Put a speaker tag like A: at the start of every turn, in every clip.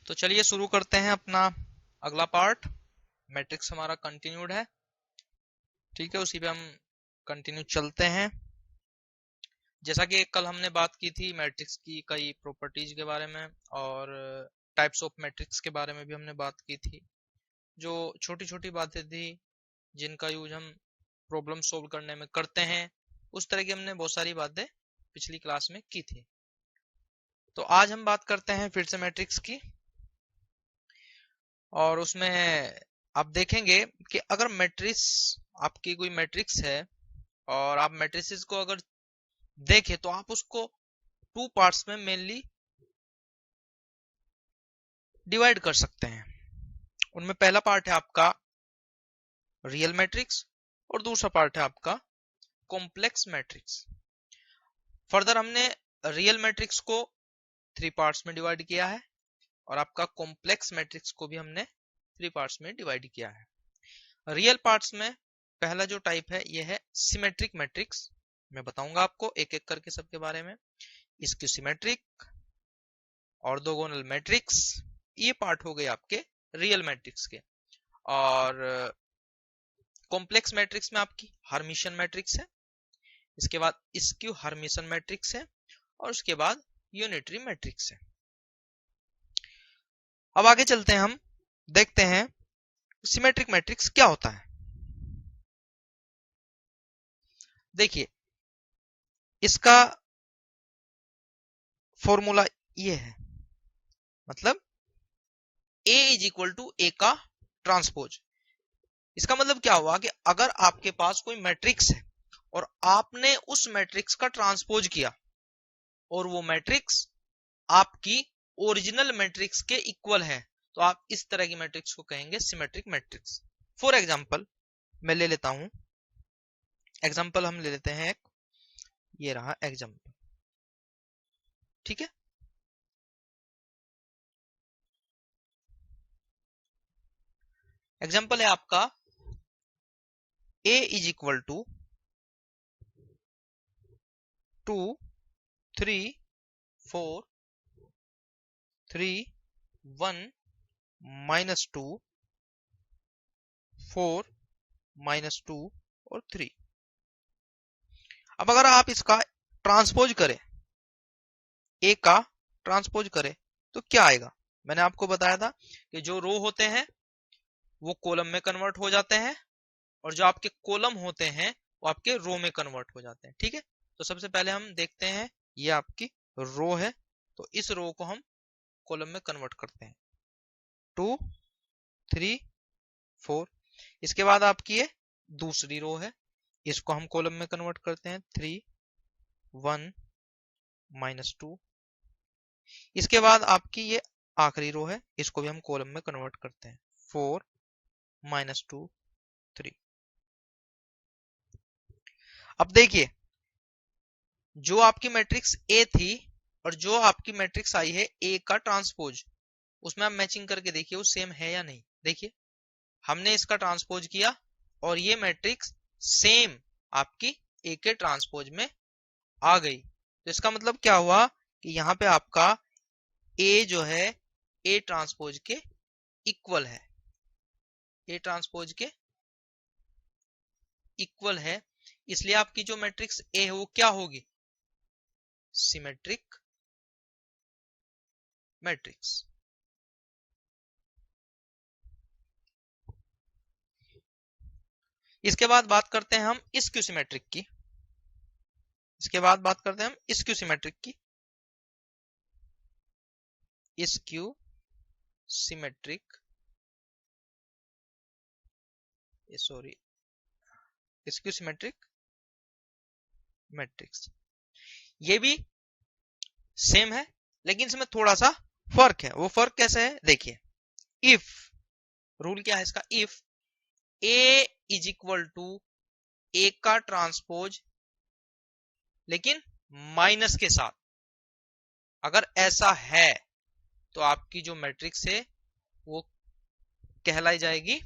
A: तो चलिए शुरू करते हैं अपना अगला पार्ट। मैट्रिक्स हमारा कंटिन्यूड है, ठीक है, उसी पे हम कंटिन्यू चलते हैं। जैसा कि कल हमने बात की थी मैट्रिक्स की कई प्रॉपर्टीज के बारे में और टाइप्स ऑफ मैट्रिक्स के बारे में भी हमने बात की थी। जो छोटी छोटी बातें थी जिनका यूज हम प्रॉब्लम सोल्व करने में करते हैं, उस तरह की हमने बहुत सारी बातें पिछली क्लास में की थी। तो आज हम बात करते हैं फिर से मैट्रिक्स की, और उसमें आप देखेंगे कि अगर मैट्रिक्स आपकी कोई मैट्रिक्स है और आप मैट्रिसेस को अगर देखें तो आप उसको टू पार्ट्स में मेनली डिवाइड कर सकते हैं। उनमें पहला पार्ट है आपका रियल मैट्रिक्स और दूसरा पार्ट है आपका कॉम्प्लेक्स मैट्रिक्स। फर्दर हमने रियल मैट्रिक्स को थ्री पार्ट्स में डिवाइड किया है और आपका कॉम्प्लेक्स मैट्रिक्स को भी हमने थ्री पार्ट्स में डिवाइड किया है। रियल पार्ट्स में पहला जो टाइप है ये है सिमेट्रिक मैट्रिक्स। मैं बताऊंगा आपको एक एक करके सबके बारे में। स्क्यू सिमेट्रिक, ऑर्थोगोनल मैट्रिक्स, ये पार्ट हो गए आपके रियल मैट्रिक्स के। और कॉम्प्लेक्स मैट्रिक्स में आपकी हर्मिशन मैट्रिक्स है, इसके बाद स्क्यू हर्मिशन मैट्रिक्स है और उसके बाद यूनिटरी मैट्रिक्स है। अब आगे चलते हैं, हम देखते हैं सिमेट्रिक मैट्रिक्स क्या होता है। देखिए इसका फॉर्मूला ये है, मतलब A is equal to A का ट्रांसपोज। इसका मतलब क्या हुआ कि अगर आपके पास कोई मैट्रिक्स है और आपने उस मैट्रिक्स का ट्रांसपोज किया और वो मैट्रिक्स आपकी ओरिजिनल मैट्रिक्स के इक्वल है, तो आप इस तरह की मैट्रिक्स को कहेंगे सिमेट्रिक मैट्रिक्स। फॉर एग्जांपल मैं ले लेता हूं, एग्जांपल हम ले लेते हैं एक, ये रहा एग्जांपल, ठीक है। एग्जांपल है आपका A इज इक्वल टू 2 3 4 3 1 -2 4 -2 और 3। अब अगर आप इसका ट्रांसपोज करें, ए का ट्रांसपोज करें तो क्या आएगा। मैंने आपको बताया था कि जो रो होते हैं वो कॉलम में कन्वर्ट हो जाते हैं और जो आपके कॉलम होते हैं वो आपके रो में कन्वर्ट हो जाते हैं, ठीक है। तो सबसे पहले हम देखते हैं, ये आपकी रो है तो इस रो को हम कॉलम में कन्वर्ट करते हैं 2 3 4। इसके बाद आपकी ये दूसरी रो है, इसको हम कॉलम में कन्वर्ट करते हैं 3 1 -2। इसके बाद आपकी ये आखिरी रो है, इसको भी हम कॉलम में कन्वर्ट करते हैं 4 -2 3। अब देखिए जो आपकी मैट्रिक्स ए थी और जो आपकी मैट्रिक्स आई है ए का ट्रांसपोज, उसमें आप मैचिंग करके देखिए वो सेम है या नहीं। देखिए हमने इसका ट्रांसपोज किया और ये मैट्रिक्स सेम आपकी ए के ट्रांसपोज में आ गई। तो इसका मतलब क्या हुआ कि यहाँ पे आपका ए जो है ए ट्रांसपोज के इक्वल है, ए ट्रांसपोज के इक्वल है, इसलिए आपकी जो मैट्रिक्स ए है वो क्या होगी, सिमेट्रिक मैट्रिक्स। इसके बाद बात करते हैं हम स्क्यू सिमेट्रिक की। इसके बाद बात करते हैं हम स्क्यू सिमेट्रिक की। Skew symmetric, sorry skew symmetric matrix, ये भी सेम है लेकिन इसमें थोड़ा सा फर्क है। वो फर्क कैसे है, देखिए इफ रूल क्या है इसका, if A is equal to A का ट्रांसपोज लेकिन माइनस के साथ, अगर ऐसा है तो आपकी जो मैट्रिक्स है वो कहलाई जाएगी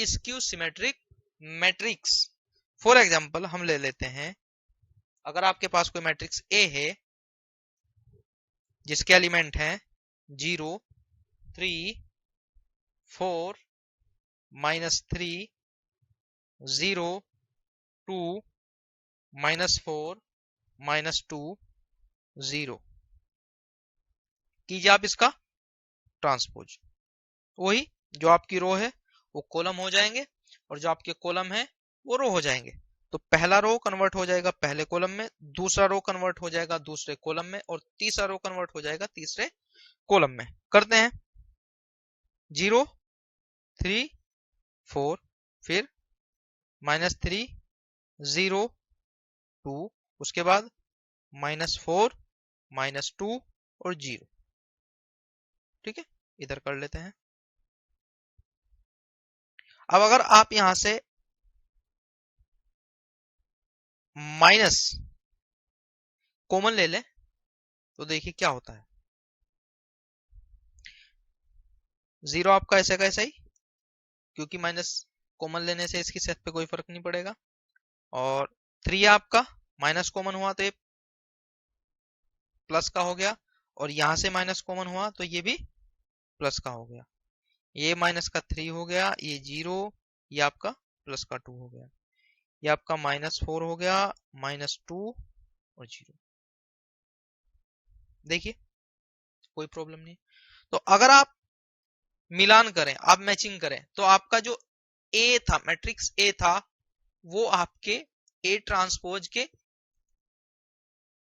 A: skew symmetric matrix. For example हम ले लेते हैं, अगर आपके पास कोई मैट्रिक्स ए है जिसके एलिमेंट हैं 0 3 4 -3 0 2 -4 -2 0 कीजिए आप इसका ट्रांसपोज। वही जो आपकी रो है वो कॉलम हो जाएंगे और जो आपके कॉलम है वो रो हो जाएंगे। तो पहला रो कन्वर्ट हो जाएगा पहले कॉलम में, दूसरा रो कन्वर्ट हो जाएगा दूसरे कॉलम में और तीसरा रो कन्वर्ट हो जाएगा तीसरे कॉलम में। करते हैं 0 3 4 फिर -3 0 2 उसके बाद -4 -2 और 0। ठीक है, इधर कर लेते हैं। अब अगर आप यहां से माइनस कॉमन ले लें तो देखिए क्या होता है। 0 आपका ऐसे का ऐसा ही, क्योंकि माइनस कॉमन लेने से इसकी सेट पे कोई फर्क नहीं पड़ेगा। और 3 आपका माइनस कॉमन हुआ तो ये प्लस का हो गया और यहां से माइनस कॉमन हुआ तो ये भी प्लस का हो गया। ये माइनस का 3 हो गया, ये 0, ये आपका प्लस का 2 हो गया, ये आपका -4 हो गया, -2 और 0। देखिए कोई प्रॉब्लम नहीं। तो अगर आप मिलान करें, आप मैचिंग करें तो आपका जो ए था, मैट्रिक्स ए था, वो आपके ए ट्रांसपोज के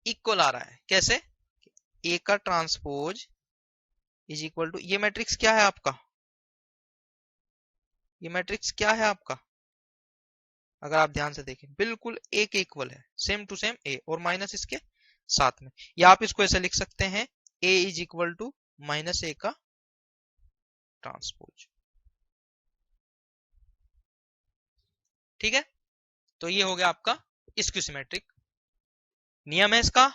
A: इक्वल आ रहा है। कैसे? ए का ट्रांसपोज इज इक्वल टू, ये मैट्रिक्स क्या है आपका, ये मैट्रिक्स क्या है आपका, अगर आप ध्यान से देखें बिल्कुल ए के इक्वल है, सेम टू सेम ए, और माइनस इसके साथ में। या आप इसको ऐसे लिख सकते हैं ए इज इक्वल टू -a का ट्रांसपोज। ठीक है, तो ये हो गया आपका स्क्यू सिमेट्रिक। नियम है इसका,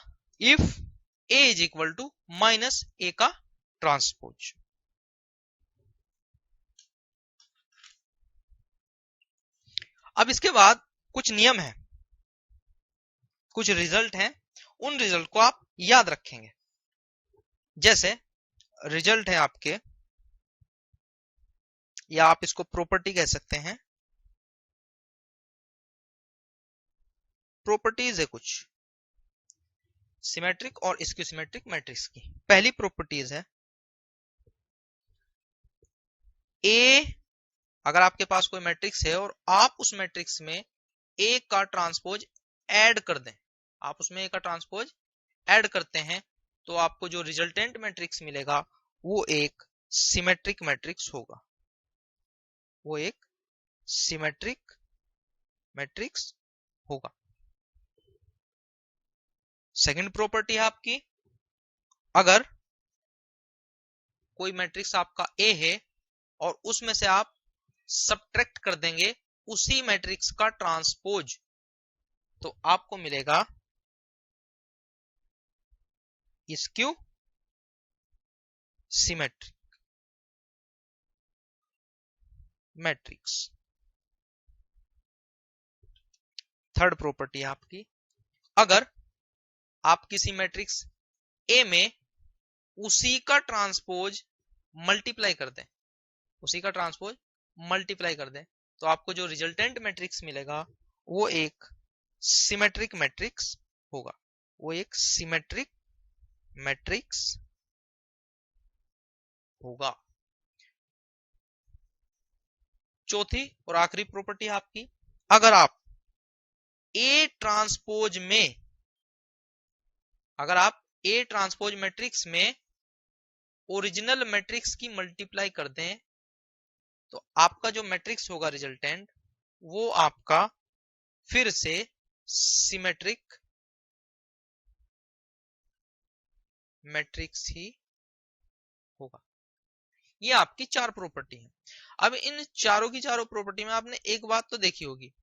A: if a is equal to -a का ट्रांसपोज। अब इसके बाद कुछ नियम है, कुछ रिजल्ट हैं, उन रिजल्ट को आप याद रखेंगे। जैसे रिजल्ट है आपके, या आप इसको प्रॉपर्टी कह सकते हैं, प्रॉपर्टीज है कुछ सिमेट्रिक और स्क्यू सिमेट्रिक मैट्रिक्स की। पहली प्रॉपर्टीज है ए, अगर आपके पास कोई मैट्रिक्स है और आप उस मैट्रिक्स में ए का ट्रांसपोज ऐड कर दें, आप उसमें ए का ट्रांसपोज ऐड करते हैं तो आपको जो रिजल्टेंट मैट्रिक्स मिलेगा वो एक सिमेट्रिक मैट्रिक्स होगा, वो एक सिमेट्रिक मैट्रिक्स होगा। सेकंड प्रॉपर्टी है आपकी, अगर कोई मैट्रिक्स आपका ए है और उसमें से आप सबट्रैक्ट कर देंगे उसी मैट्रिक्स का ट्रांसपोज, तो आपको मिलेगा skew symmetric matrix. Third property है आपकी, अगर आप किसी मैट्रिक्स ए में उसी का ट्रांसपोज मल्टीप्लाई कर दें, उसी का ट्रांसपोज मल्टीप्लाई कर दें, तो आपको जो रिजल्टेंट मैट्रिक्स मिलेगा वो एक सिमेट्रिक मैट्रिक्स होगा, वो एक सिमेट्रिक मैट्रिक्स होगा। चौथी और आखिरी प्रॉपर्टी है आपकी, अगर आप ए ट्रांसपोज में, अगर आप ए ट्रांसपोज मैट्रिक्स में ओरिजिनल मैट्रिक्स की मल्टीप्लाई कर दें तो आपका जो मैट्रिक्स होगा रिजल्टेंट, वो आपका फिर से सिमेट्रिक मैट्रिक्स ही होगा। ये आपकी चार प्रॉपर्टी है। अब इन चारों की चारों प्रॉपर्टी में आपने एक बात तो देखी होगी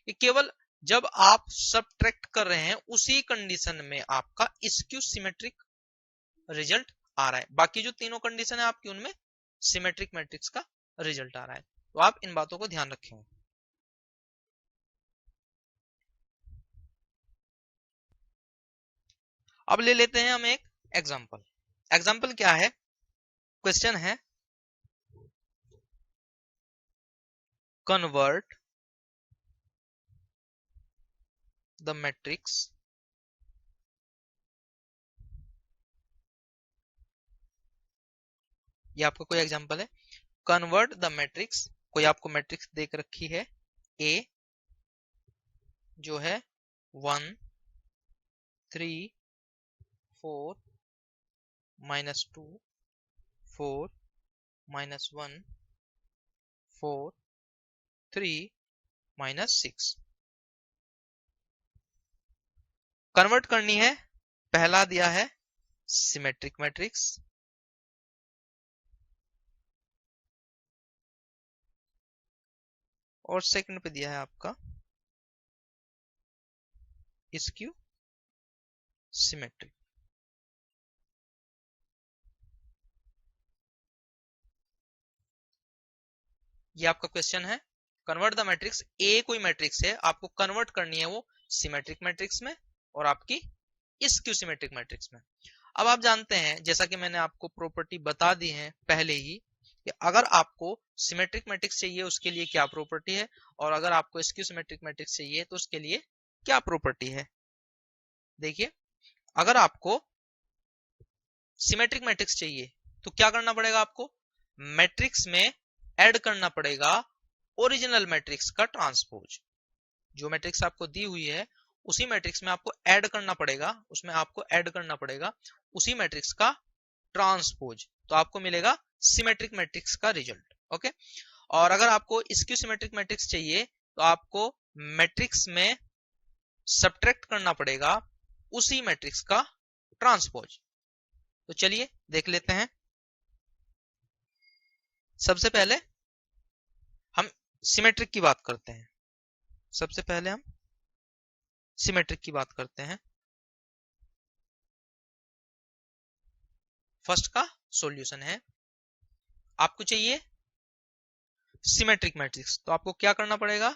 A: कि केवल जब आप सबट्रैक्ट कर रहे हैं उसी कंडीशन में आपका स्क्यू सिमेट्रिक रिजल्ट आ रहा है, बाकी जो तीनों कंडीशन है आपकी उनमें सिमेट्रिक मैट्रिक्स का रिजल्ट आ रहा है। तो आप इन बातों को ध्यान रखेंगे। अब ले लेते हैं हम एक एग्जांपल। एग्जांपल क्या है, क्वेश्चन है convert the matrix ये आपका कोई एग्जांपल है। कन्वर्ट द मैट्रिक्स, कोई आपको मैट्रिक्स देख रखी है A जो है 1 3 4 -2 4 -1 4 3 -6 कन्वर्ट करनी है। पहला दिया है सिमेट्रिक मैट्रिक्स, और सेकंड पे दिया है आपका स्क्यू सिमेट्रिक। ये आपका क्वेश्चन है। कन्वर्ट द मैट्रिक्स, ए कोई मैट्रिक्स है, आपको कन्वर्ट करनी है वो सिमेट्रिक मैट्रिक्स में और आपकी स्क्यू सिमेट्रिक मैट्रिक्स में। अब आप जानते हैं, जैसा कि मैंने आपको प्रॉपर्टी बता दी है पहले ही, कि अगर आपको सिमेट्रिक मैट्रिक्स चाहिए उसके लिए क्या प्रॉपर्टी है, और अगर आपको स्क्यू सिमेट्रिक मैट्रिक्स चाहिए तो उसके लिए क्या प्रॉपर्टी है। देखिए, अगर आपको सिमेट्रिक मैट्रिक्स चाहिए तो क्या करना पड़ेगा, आपको मैट्रिक्स में ऐड करना पड़ेगा ओरिजिनल मैट्रिक्स का ट्रांसपोज। जो मैट्रिक्स आपको दी हुई है उसी मैट्रिक्स में आपको ऐड करना पड़ेगा, उसमें आपको ऐड करना पड़ेगा उसी मैट्रिक्स का ट्रांसपोज, तो आपको मिलेगा सिमेट्रिक मैट्रिक्स का रिजल्ट। ओके, और अगर आपको स्क्यू सिमेट्रिक मैट्रिक्स चाहिए तो आपको मैट्रिक्स में सब्ट्रैक्ट करना पड़ेगा उसी मैट्रिक्स का ट्रांसपोज। तो चलिए देख लेते हैं। सबसे पहले हम सिमेट्रिक की बात करते हैं। सबसे पहले हम सिमेट्रिक की बात करते हैं। फर्स्ट का सॉल्यूशन है, आपको चाहिए सिमेट्रिक मैट्रिक्स, तो आपको क्या करना पड़ेगा,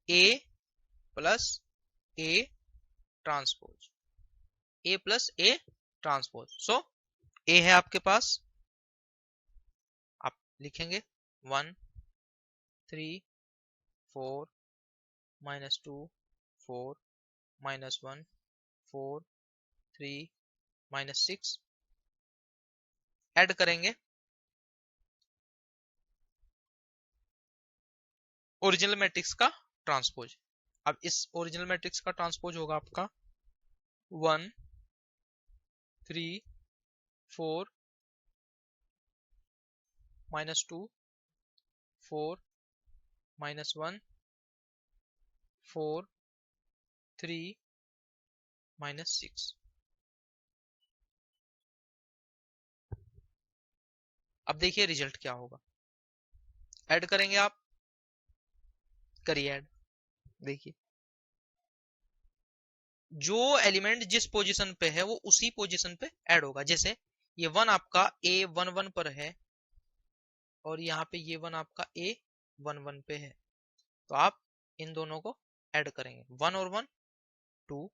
A: A plus A transpose, A plus A transpose. So A है आपके पास, आप लिखेंगे 1 3 4 -2 4 -1 4 3 -6 ऐड करेंगे ओरिजिनल मैट्रिक्स का ट्रांसपोज। अब इस ओरिजिनल मैट्रिक्स का ट्रांसपोज होगा आपका 1 3 4 -2 4 -1 4 3 -6। अब देखिए रिजल्ट क्या होगा। ऐड करेंगे, आप करिए ऐड। देखिए, जो एलिमेंट जिस पोजीशन पे है वो उसी पोजीशन पे ऐड होगा। जैसे ये 1 आपका A11 पर है और यहाँ पे ये 1 आपका A11 पे है, तो आप इन दोनों को ऐड करेंगे, 1 और 1 2,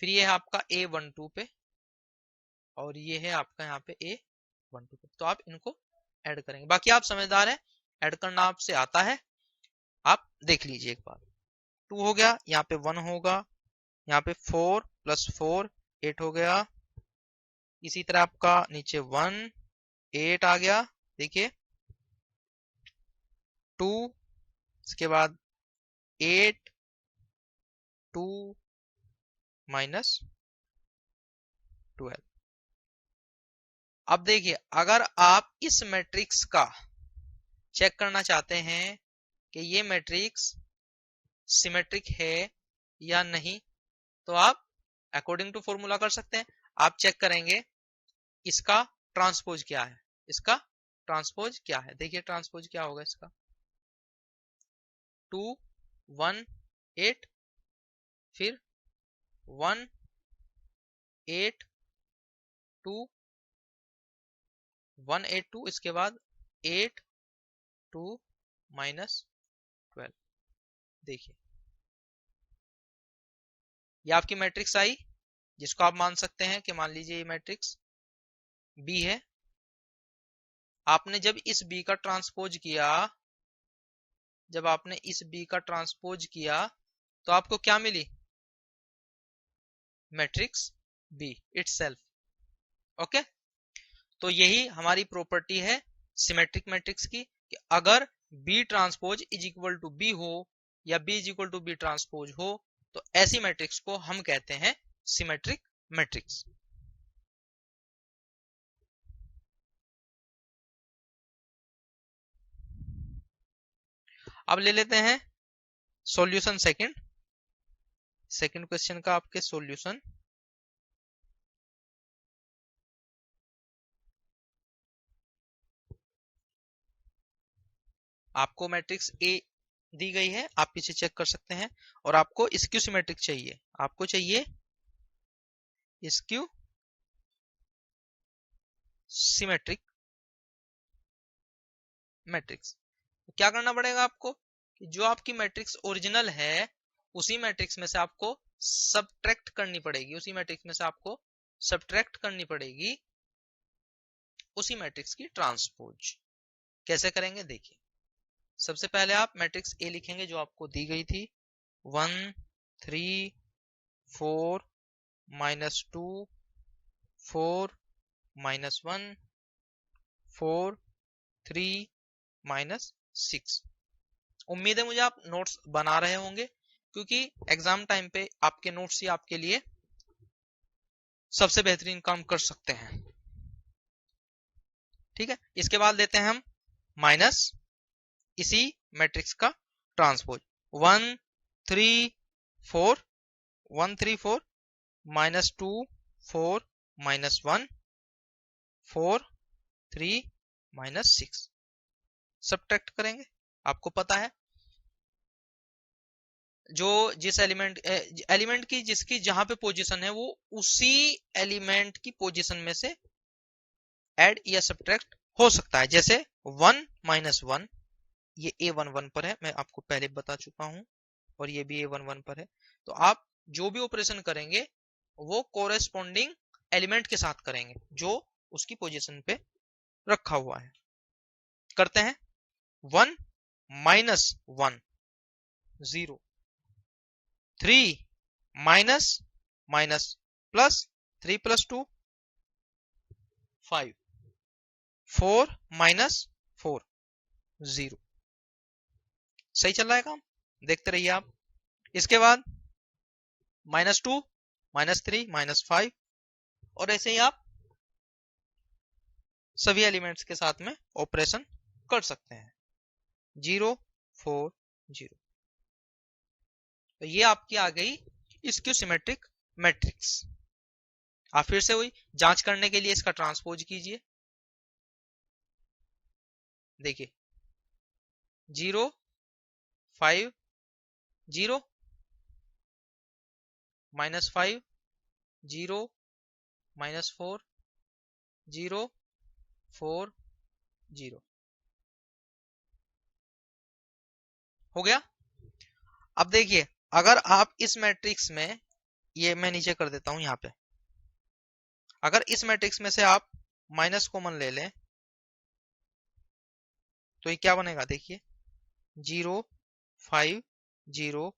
A: फिर ये है आपका A12 पे और ये है आपका यहाँ पे A12 पे, तो आप इनको ऐड करेंगे। बाकी आप समझदार हैं, ऐड करना आपसे आता है, आप देख लीजिए एक बार। 2 हो गया, यहाँ पे 1 होगा, यहाँ पे 4 + 4 8 हो गया। इसी तरह आपका नीचे 1 8 आ गया। देखिए 2, इसके बाद 8 2 -12। अब देखिए, अगर आप इस मैट्रिक्स का चेक करना चाहते हैं कि ये मैट्रिक्स सिमेट्रिक है या नहीं, तो आप अकॉर्डिंग टू फॉर्मूला कर सकते हैं। आप चेक करेंगे इसका ट्रांसपोज क्या है, इसका ट्रांसपोज क्या है। देखिए ट्रांसपोज क्या होगा इसका, 2 1 8 फिर 1 8 2 1 8 2, इसके बाद 8 2 -12। देखिए ये आपकी मैट्रिक्स आई, जिसको आप मान सकते हैं कि मान लीजिए ये मैट्रिक्स बी है। आपने जब इस बी का ट्रांसपोज किया जब आपने इस बी का ट्रांसपोज किया तो आपको क्या मिली? Matrix B itself. ओके, तो यही हमारी प्रॉपर्टी है सिमेट्रिक मैट्रिक्स की कि अगर B transpose is equal to B हो या B is equal to B transpose हो तो ऐसी मैट्रिक्स को हम कहते हैं सिमेट्रिक मैट्रिक्स। अब ले लेते हैं सॉल्यूशन सेकंड क्वेश्चन का आपके सॉल्यूशन। आपको मैट्रिक्स ए दी गई है, आप पीछे चेक कर सकते हैं, और आपको स्क्यू सिमेट्रिक चाहिए, आपको चाहिए स्क्यू सिमेट्रिक मैट्रिक्स। क्या करना पड़ेगा आपको कि जो आपकी मैट्रिक्स ओरिजिनल है उसी मैट्रिक्स में से आपको सब्ट्रैक्ट करनी पड़ेगी, उसी मैट्रिक्स में से आपको सब्ट्रैक्ट करनी पड़ेगी उसी मैट्रिक्स की ट्रांसपोज। कैसे करेंगे देखिए, सबसे पहले आप मैट्रिक्स ए लिखेंगे जो आपको दी गई थी, 1 3 4 -2 4 -1 4 3 -6। उम्मीद है मुझे आप नोट्स बना रहे होंगे क्योंकि एग्जाम टाइम पे आपके नोट्स ही आपके लिए सबसे बेहतरीन काम कर सकते हैं। ठीक है, इसके बाद लेते हैं हम माइनस इसी मैट्रिक्स का ट्रांसपोज, 1 3 4 1 3 4 -2 4 -1 4 3 -6 सब्ट्रैक्ट करेंगे। आपको पता है जो जिस एलिमेंट की जिसकी जहां पे पोजीशन है वो उसी एलिमेंट की पोजीशन में से ऐड या सब्ट्रैक्ट हो सकता है। जैसे 1 -1 ये A11 पर है, मैं आपको पहले बता चुका हूं, और ये भी A11 पर है। तो आप जो भी ऑपरेशन करेंगे वो कोरेस्पॉन्डिंग एलिमेंट के साथ करेंगे जो उसकी पोजीशन पे रखा हुआ है। करते हैं 1 -1 0 3 माइनस माइनस प्लस 3 + 2 5 4 -4 0। सही चल रहा है काम, देखते रहिए आप। इसके बाद -2 -3 -5 और ऐसे ही आप सभी एलिमेंट्स के साथ में ऑपरेशन कर सकते हैं। 0 4 0। तो ये आपकी आ गई स्क्यू सिमेट्रिक मैट्रिक्स। आप फिर से वही जांच करने के लिए इसका ट्रांसपोज कीजिए। देखिए 0 5 0 -5 0 -4 0 4 0 हो गया। अब देखिए अगर आप इस मैट्रिक्स में, ये मैं नीचे कर देता हूं यहां पे, अगर इस मैट्रिक्स में से आप माइनस कॉमन ले लें तो ये क्या बनेगा, देखिए 0 5 0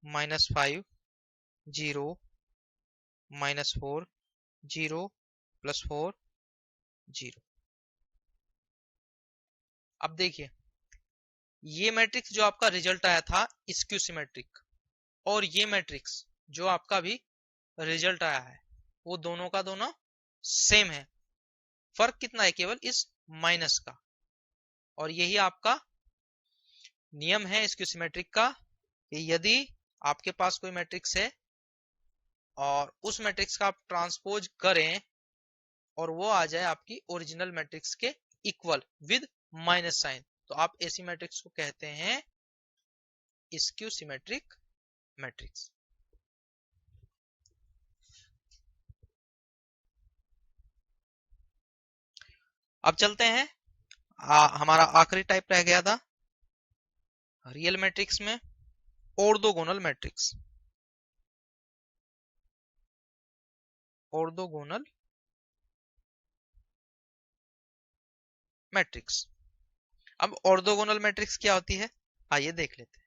A: -5 0 -4 0 +4 0। अब देखिए ये मैट्रिक्स जो आपका रिजल्ट आया था स्क्यू सिमेट्रिक, और ये मैट्रिक्स जो आपका भी रिजल्ट आया है वो दोनों का दोनों सेम है। फर्क कितना है, केवल इस माइनस का। और यही आपका नियम है स्क्यू सिमेट्रिक का कि यदि आपके पास कोई मैट्रिक्स है और उस मैट्रिक्स का आप ट्रांसपोज करें और वो आ जाए आपकी ओरिजिनल मैट्रिक्स के इक्वल विद माइनस साइन, तो आप ऐसी मैट्रिक्स को कहते हैं स्क्यू सिमेट्रिक मैट्रिक्स। अब चलते हैं हमारा आखिरी टाइप रह गया था रियल मैट्रिक्स में, ऑर्थोगोनल मैट्रिक्स। Orthogonal matrix. अब ऑर्थोगोनल मैट्रिक्स क्या होती है, आइए देख लेते हैं।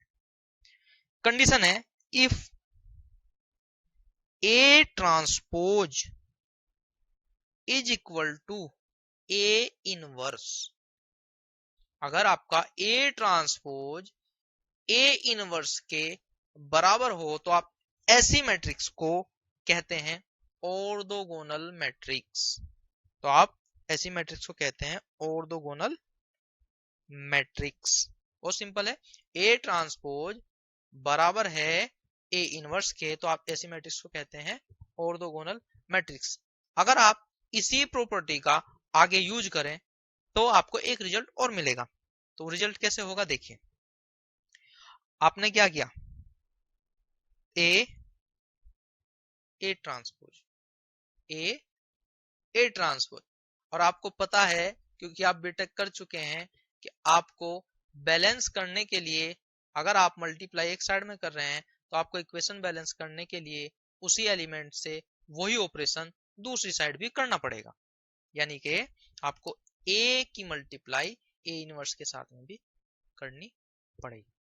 A: कंडीशन है if A transpose is equal to A inverse. अगर आपका ए ट्रांसपोज ए इनवर्स के बराबर हो तो आप ऐसी मैट्रिक्स को कहते हैं ऑर्थोगोनल मैट्रिक्स। तो आप ऐसी मैट्रिक्स को कहते हैं ऑर्थोगोनल मैट्रिक्स। बहुत सिंपल है, ए ट्रांसपोज बराबर है ए इनवर्स के तो आप ऐसी मैट्रिक्स को कहते हैं ऑर्थोगोनल मैट्रिक्स। अगर आप इसी प्रॉपर्टी का आगे यूज करें तो आपको एक रिजल्ट और मिलेगा। तो रिजल्ट कैसे होगा देखिए, आपने क्या किया, ए ट्रांसपोज ए ट्रांसपोज, और आपको पता है क्योंकि आप बीटेक कर चुके हैं कि आपको बैलेंस करने के लिए अगर आप मल्टीप्लाई एक साइड में कर रहे हैं तो आपको इक्वेशन बैलेंस करने के लिए उसी एलिमेंट से वही ऑपरेशन दूसरी साइड भी करना पड़ेगा। यानी कि आपको ए की मल्टीप्लाई ए इनवर्स के साथ में भी करनी पड़ेगी।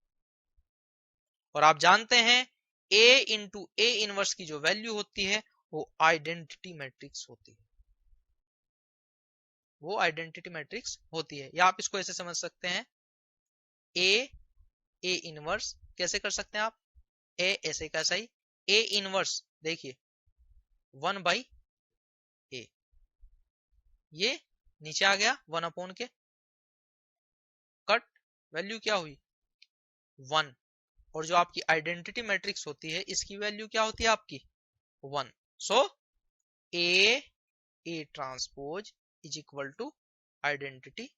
A: और आप जानते हैं ए इंटू ए इनवर्स की जो वैल्यू होती है वो आइडेंटिटी मैट्रिक्स होती है, वो आइडेंटिटी मैट्रिक्स होती है। या आप इसको ऐसे समझ सकते हैं, ए इनवर्स कैसे कर सकते हैं आप, ए ऐसे कैसा ही, ए इनवर्स देखिए 1/a, ये नीचे आ गया 1 के, कट वैल्यू क्या हुई 1, और जो आपकी आइडेंटिटी मैट्रिक्स होती है इसकी वैल्यू क्या होती है आपकी 1। So A transpose is equal to identity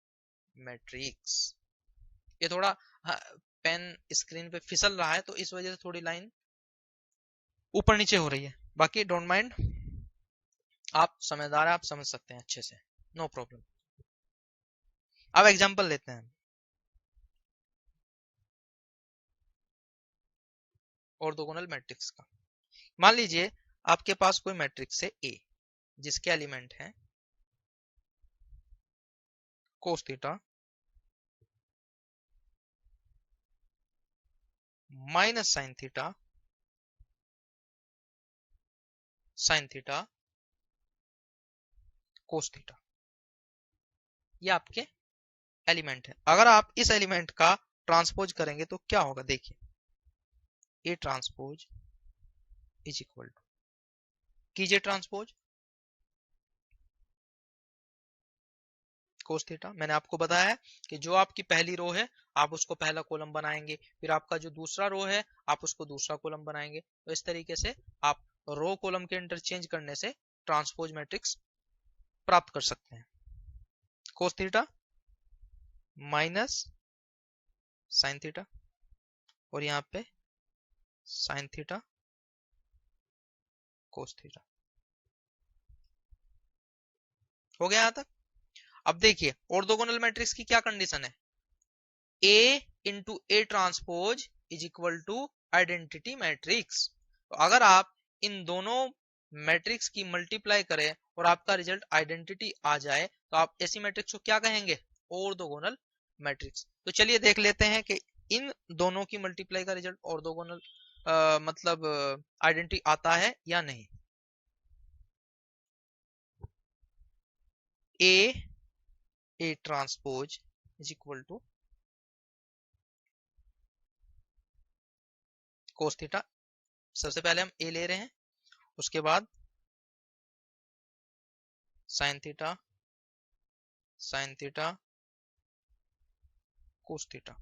A: matrix. ये थोड़ा पेन स्क्रीन पे फिसल रहा है तो इस वजह से थोड़ी लाइन ऊपर नीचे हो रही है, बाकी डोंट माइंड, आप समझदार है, आप समझ सकते हैं अच्छे से, नो प्रॉब्लम। अब एग्जांपल लेते हैं ऑर्थोगोनल मैट्रिक्स का। मान लीजिए आपके पास कोई मैट्रिक्स है ए जिसके एलिमेंट हैं कोस theta minus sign theta cos theta, ये आपके एलिमेंट है। अगर आप इस एलिमेंट का ट्रांसपोज करेंगे तो क्या होगा देखिए, A transpose is equal to, कीजिए ट्रांसपोज कोस थीटा। मैंने आपको बताया कि जो आपकी पहली रो है आप उसको पहला कॉलम बनाएंगे, फिर आपका जो दूसरा रो है आप उसको दूसरा कॉलम बनाएंगे। तो इस तरीके से आप रो कॉलम के इंटरचेंज करने से ट्रांसपोज मैट्रिक्स प्राप्त कर सकते हैं। कोस थीटा माइनस साइन थीटा और यहाँ पे साइन थीटा कोस थीटा, हो गया यहां तक। अब देखिए ऑर्थोगोनल मैट्रिक्स की क्या कंडीशन है, A into A transpose is equal to identity matrix. तो अगर आप इन दोनों मैट्रिक्स की मल्टीप्लाई करें और आपका रिजल्ट आइडेंटिटी आ जाए तो आप ऐसी मैट्रिक्स को क्या कहेंगे, ऑर्थोगोनल मैट्रिक्स। तो चलिए देख लेते हैं कि इन दोनों की मल्टीप्लाई का रिजल्ट ऑर्थोगोनल मतलब आइडेंटिटी आता है या नहीं। A transpose is equal to cos theta, सबसे पहले हम ए ले रहे हैं, उसके बाद साइन थीटा कोस थीटा,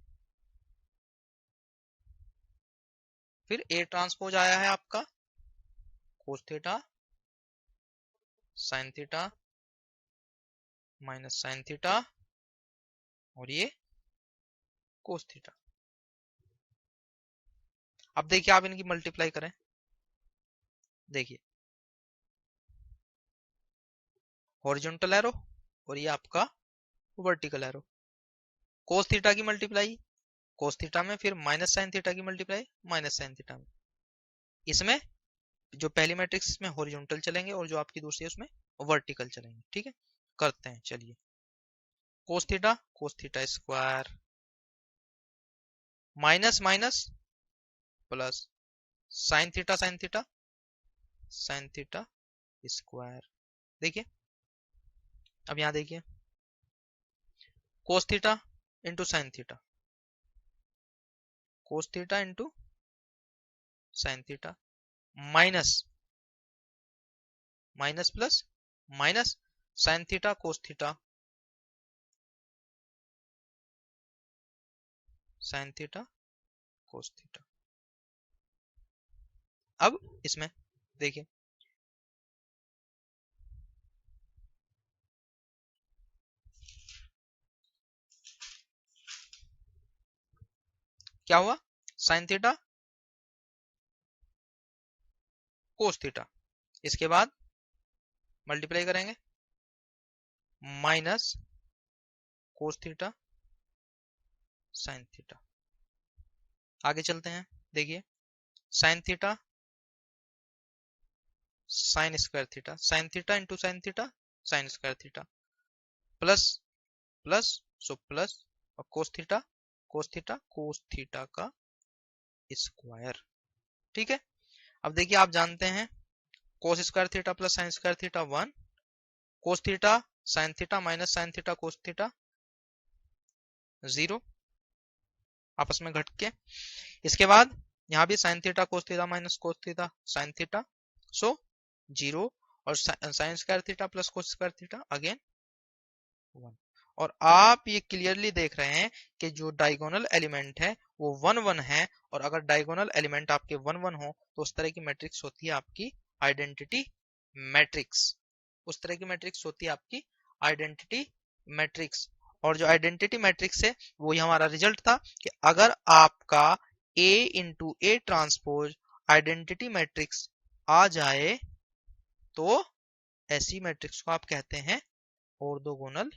A: फिर ए ट्रांसपोज आया है आपका कोस theta sine theta minus sine theta और ये कोस थीटा। अब देखिए आप इनकी मल्टीप्लाई करें, देखिए हॉरिजॉन्टल एरो और ये आपका वर्टिकल एरो, कोस थीटा की मल्टीप्लाई कोस थीटा में, फिर माइनस साइन थीटा की मल्टीप्लाई माइनस साइन थीटा में। इसमें जो पहली मैट्रिक्स में हॉरिजॉन्टल चलेंगे और जो आपकी दूसरी है उसमें वर्टिकल चलेंगे। ठीक है, करते हैं चलिए, cos theta square minus minus plus sine theta sine theta sine theta square. देखिए अब यहां देखिए cos theta into sine theta, cos theta into sine theta, minus minus plus minus sign theta cos theta sine theta cos theta. अब इसमें देखिए क्या हुआ, sign theta cos theta, इसके बाद मल्टीप्लाई करेंगे minus cos theta sine theta. आगे चलते हैं, देखिए sine theta sine square theta, sine theta into sine theta sine square theta, plus plus so plus, और कोस थीटा कोस थीटा का square. ठीक है, अब देखिए आप जानते हैं कोस square theta plus sign square theta 1, कोस theta sine theta minus sign theta cos theta 0, आपस में घट के। इसके बाद यहाँ भी sign theta cos theta minus cos theta sine theta, so 0, और sine square theta plus cos square theta again 1। और आप ये क्लियरली देख रहे हैं कि जो डायगोनल एलिमेंट है वो 1 1 है, और अगर डायगोनल एलिमेंट आपके 1 1 हो तो उस तरह की मैट्रिक्स होती है आपकी आइडेंटिटी मैट्रिक्स, उस तरह की मैट्रिक्स होती है आपकी आइडेंटिटी मैट्रिक्स। और जो आइडेंटिटी मैट्रिक्स है वो ही हमारा रिजल्ट था कि अगर आपका A into A transpose identity matrix आ जाए तो ऐसी मैट्रिक्स को आप कहते हैं ऑर्थोगोनल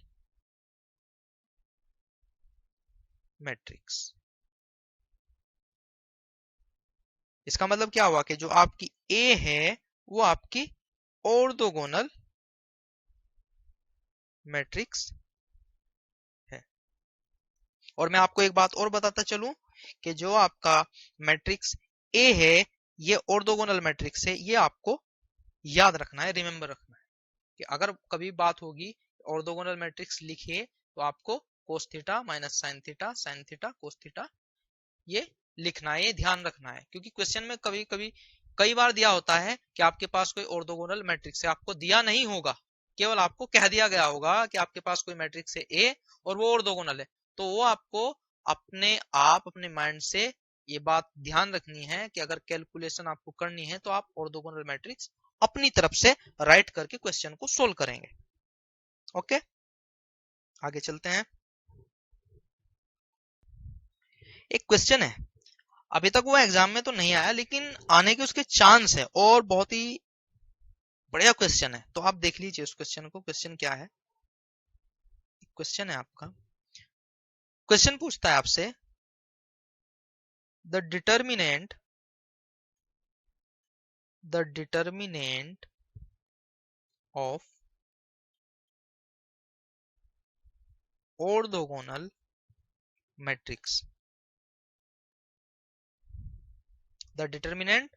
A: मैट्रिक्स। इसका मतलब क्या हुआ कि जो आपकी A है वो आपकी ऑर्थोगोनल मैट्रिक्स है। और मैं आपको एक बात और बताता चलूं कि जो आपका मैट्रिक्स A है ये ऑर्थोगोनल मैट्रिक्स है, ये आपको याद रखना है, रिमेंबर रखना है कि अगर कभी बात होगी ऑर्थोगोनल मैट्रिक्स लिखिए तो आपको कोस theta minus sign theta cos theta ये लिखना है, ये ध्यान रखना है। क्योंकि क्वेश्चन में कभी कभी कई बार दिया होता है कि आपके पास कोई ऑर्थोगोनल मैट्रिक्स है, आपको दिया नहीं होगा, केवल आपको कह दिया गया होगा कि आपके पास कोई मैट्रिक्स है ए और वो ऑर्थोगोनल है, तो वो आपको अपने आप अपने माइंड से ये बात ध्यान रखनी है कि अगर कैलकुलेशन आपको करनी है तो आप ऑर्थोगोनल मैट्रिक्स अपनी तरफ से राइट करके क्वेश्चन को सोल्व करेंगे। ओके, आगे चलते हैं। एक क्वेश्चन है, अभी तक वो एग्जाम में तो नहीं आया लेकिन आने के उसके चांस है, और बहुत ही बढ़िया क्वेश्चन है, तो आप देख लीजिए उस क्वेश्चन को। क्वेश्चन क्या है, क्वेश्चन है आपका, क्वेश्चन पूछता है आपसे the determinant of orthogonal matrix, the determinant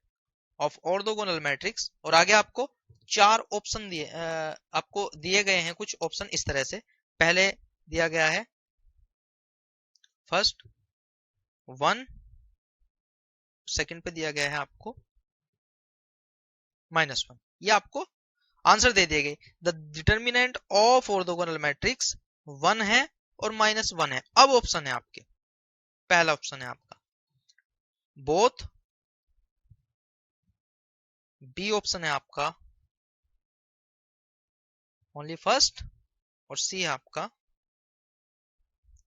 A: of orthogonal matrix. और आगे आपको चार ऑप्शन दिए आपको दिए गए हैं कुछ ऑप्शन इस तरह से। पहले दिया गया है फर्स्ट 1, सेकंड पे दिया गया है आपको -1, ये आपको आंसर दे दिए गए। The determinant of orthogonal matrix 1 है और -1 है। अब ऑप्शन है आपके, पहला ऑप्शन है आपका बोथ, बी ऑप्शन है आपका ओनली फर्स्ट, और सी है आपका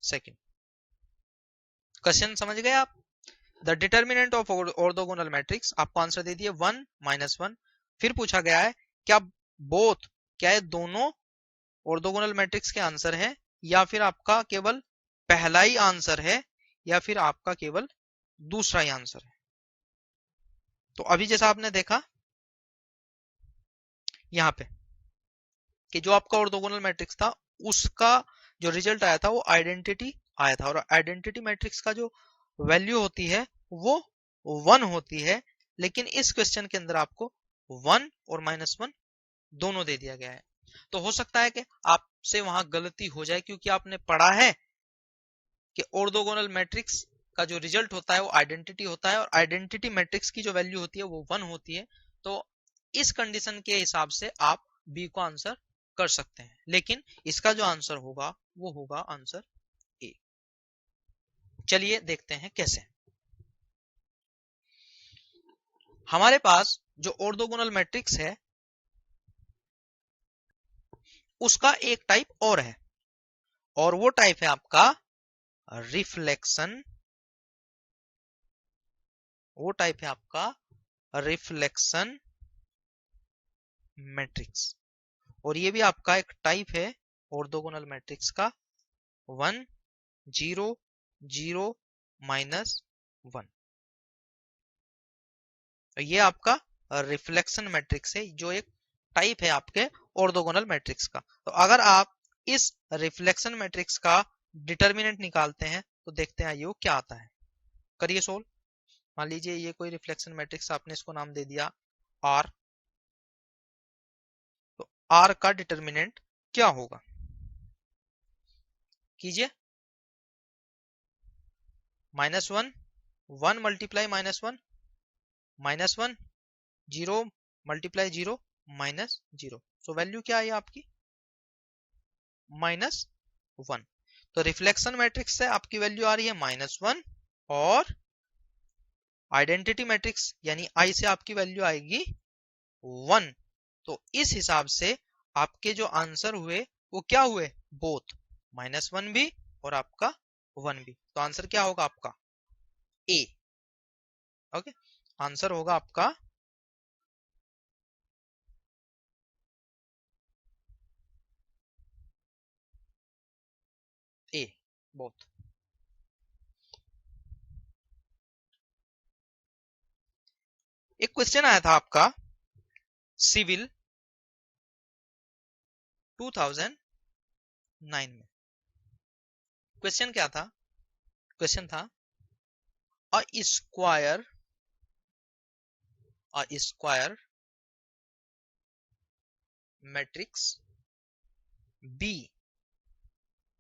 A: सेकंड। क्वेश्चन समझ गए आप? The determinant of orthogonal matrix आपको आंसर दे दिए 1 -1। फिर पूछा गया है क्या बोथ, क्या ये दोनों ऑर्थोगोनल मैट्रिक्स के आंसर है, या फिर आपका केवल पहला ही आंसर है, या फिर आपका केवल दूसरा ही आंसर है। तो अभी जैसा आपने देखा यहाँ पे कि जो आपका ऑर्थोगोनल मैट्रिक्स था उसका जो रिजल्ट आया था वो आइडेंटिटी आया था, और आइडेंटिटी मैट्रिक्स का जो वैल्यू होती है वो 1 होती है, लेकिन इस क्वेश्चन के अंदर आपको 1 और -1 दोनों दे दिया गया है। तो हो सकता है कि आपसे वहां गलती हो जाए, क्योंकि आपने पढ़ा है कि ऑर्थोगोनल मैट्रिक्स का जो रिजल्ट होता है वो आइडेंटिटी होता है, और आइडेंटिटी मैट्रिक्स की जो वैल्यू होती है वो 1 होती है। तो इस कंडीशन के हिसाब से आप बी को आंसर कर सकते हैं, लेकिन इसका जो आंसर होगा वो होगा आंसर ए। चलिए देखते हैं कैसे। हमारे पास जो ऑर्थोगोनल मैट्रिक्स है उसका एक टाइप और है, और वो टाइप है आपका रिफ्लेक्शन। वो टाइप है आपका रिफ्लेक्शन मैट्रिक्स, और ये भी आपका एक टाइप है ऑर्थोगोनल मैट्रिक्स का 1 0 0 -1। ये आपका रिफ्लेक्शन मैट्रिक्स है, जो एक टाइप है आपके ऑर्थोगोनल मैट्रिक्स का। तो अगर आप इस रिफ्लेक्शन मैट्रिक्स का डिटर्मिनेंट निकालते हैं तो देखते हैं ये क्या आता है। करिए सोल्व। मान लीजिए ये कोई रिफ्लेक्शन मैट्रिक्स, आपने इसको नाम दे दिया आर। तो आर का डिटर्मिनेंट क्या होगा, कीजिए। -1 1 मल्टीप्लाई -1 -1 0 मल्टीप्लाई 0 -0। सो वैल्यू क्या है आपकी -1। तो रिफ्लेक्शन मैट्रिक्स से आपकी वैल्यू आ रही है -1, और आइडेंटिटी मैट्रिक्स यानी आई से आपकी वैल्यू आएगी 1। तो इस हिसाब से आपके जो आंसर हुए वो क्या हुए, बोथ -1 भी और आपका 1 भी। तो आंसर क्या होगा आपका ए। ओके, आंसर होगा आपका ए, बोथ। एक क्वेश्चन आया था आपका सिविल 2009 में। क्वेश्चन क्या था, क्वेश्चन था a square matrix B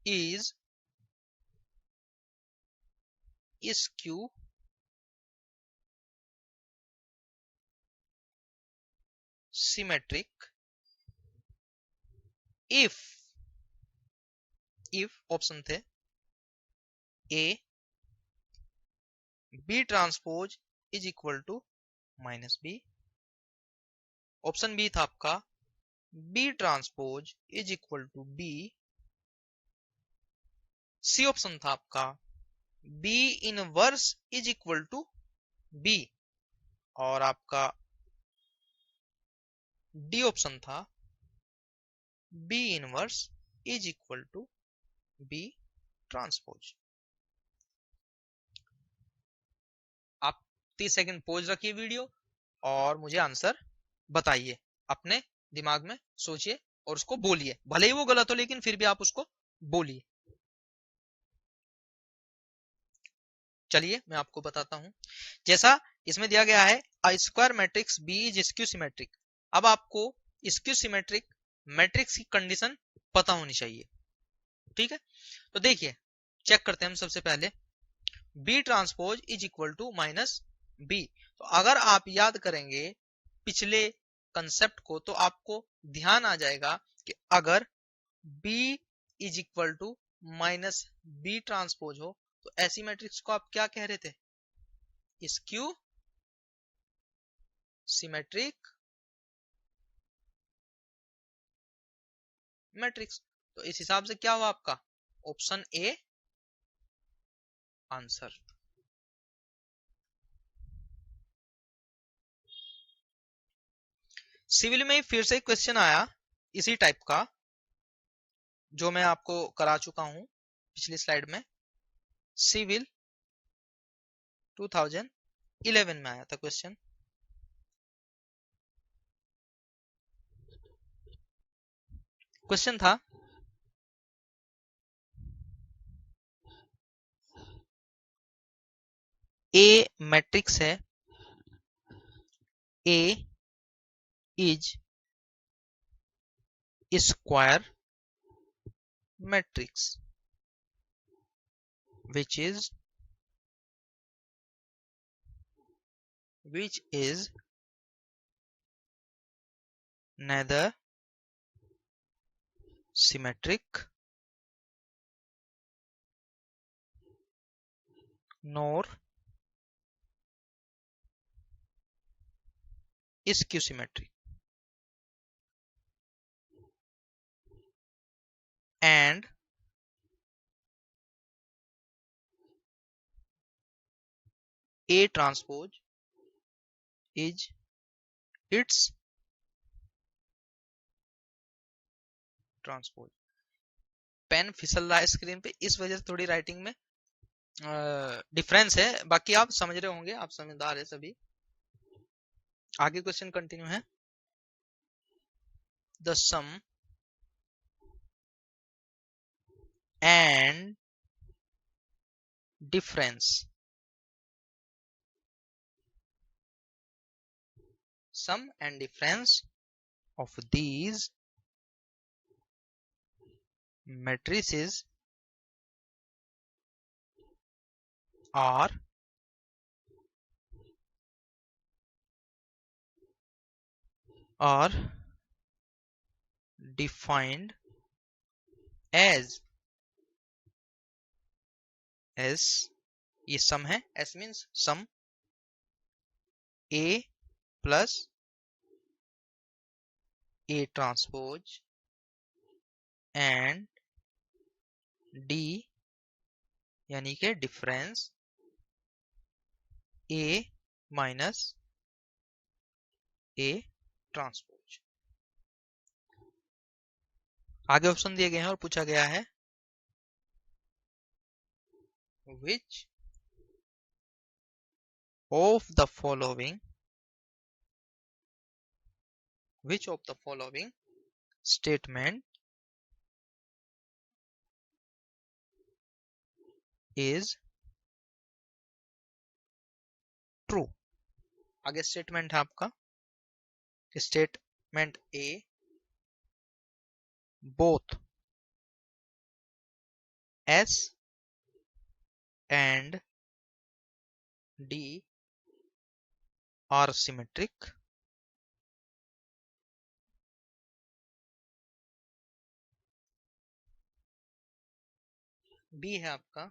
A: is skew symmetric if option थे A B transpose is equal to -b, option B था आपका B transpose is equal to B, C option था आपका B inverse is equal to B, और आपका D option था B inverse is equal to B transpose. आप 30 second pause रखिए video और मुझे आंसर बताइए, अपने दिमाग में सोचिए और उसको बोलिए, भले ही वो गलत हो लेकिन फिर भी आप उसको बोलिए। चलिए मैं आपको बताता हूं। जैसा इसमें दिया गया है a square matrix B is skew symmetric. अब आपको स्क्यू सिमेट्रिक मैट्रिक्स की कंडीशन पता होनी चाहिए, ठीक है। तो देखिए चेक करते हैं हम सबसे पहले B transpose is equal to -b। तो अगर आप याद करेंगे पिछले कंसेप्ट को तो आपको ध्यान आ जाएगा कि अगर b is equal to -b transpose हो तो ऐसी मैट्रिक्स को आप क्या कह रहे थे, स्क्यू सिमेट्रिक मैट्रिक्स। तो इस हिसाब से क्या हुआ आपका ऑप्शन ए आंसर। सिविल में फिर से क्वेश्चन आया इसी टाइप का जो मैं आपको करा चुका हूं पिछली स्लाइड में। सिविल 2011 में आया था क्वेश्चन। क्वेश्चन था ए मैट्रिक्स है, A is square matrix which is neither symmetric nor skew symmetric, and A transpose is its transpose. Pen फिसल रहा है स्क्रीन पे, इस वजह से थोड़ी राइटिंग में डिफरेंस है, बाकी आप समझ रहे होंगे, आप समझदार है सभी। आगे क्वेश्चन कंटिन्यू है। The sum and difference of these matrices are defined as ये सम है, S means sum A plus A transpose and D यानी के difference A minus A transpose. आगे ऑप्शन दिए गए हैं और पूछा गया है which of the following statement is true। आगे स्टेटमेंट है आपका, statement A both S and D are symmetric, B है आपका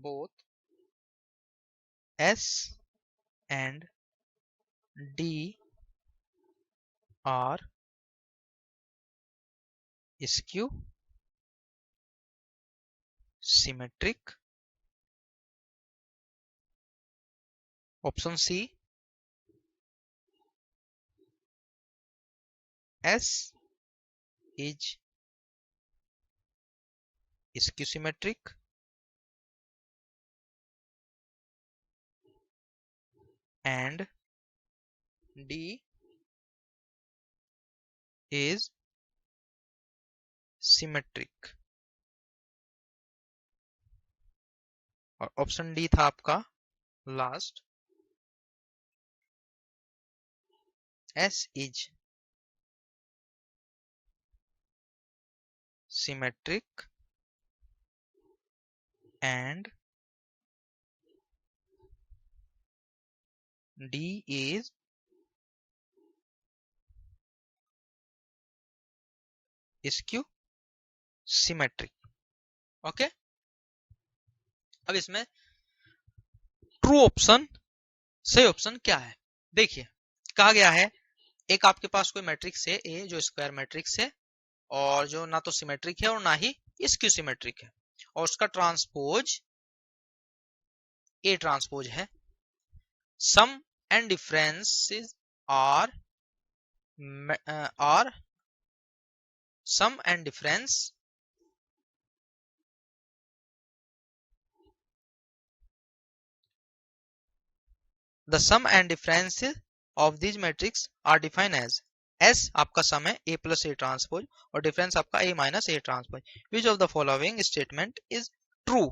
A: both S and D are skew symmetric, option C S is skew symmetric and D is symmetric, और option D था आपका last, S is symmetric and D is skew symmetric। Okay, अब इसमें true option, सही option क्या है? देखिए कहा गया है एक आपके पास कोई मैट्रिक्स है ए जो स्क्वायर मैट्रिक्स है और जो ना तो सिमेट्रिक है और ना ही स्क्यू सिमेट्रिक है, और उसका ट्रांसपोज ए ट्रांसपोज है। Sum and differences are sum and difference the sum and differences of these matrix are defined as S आपका सम है A प्लस A ट्रांसपोज और डिफरेंस आपका A minus A transpose. Which of the following statement is true?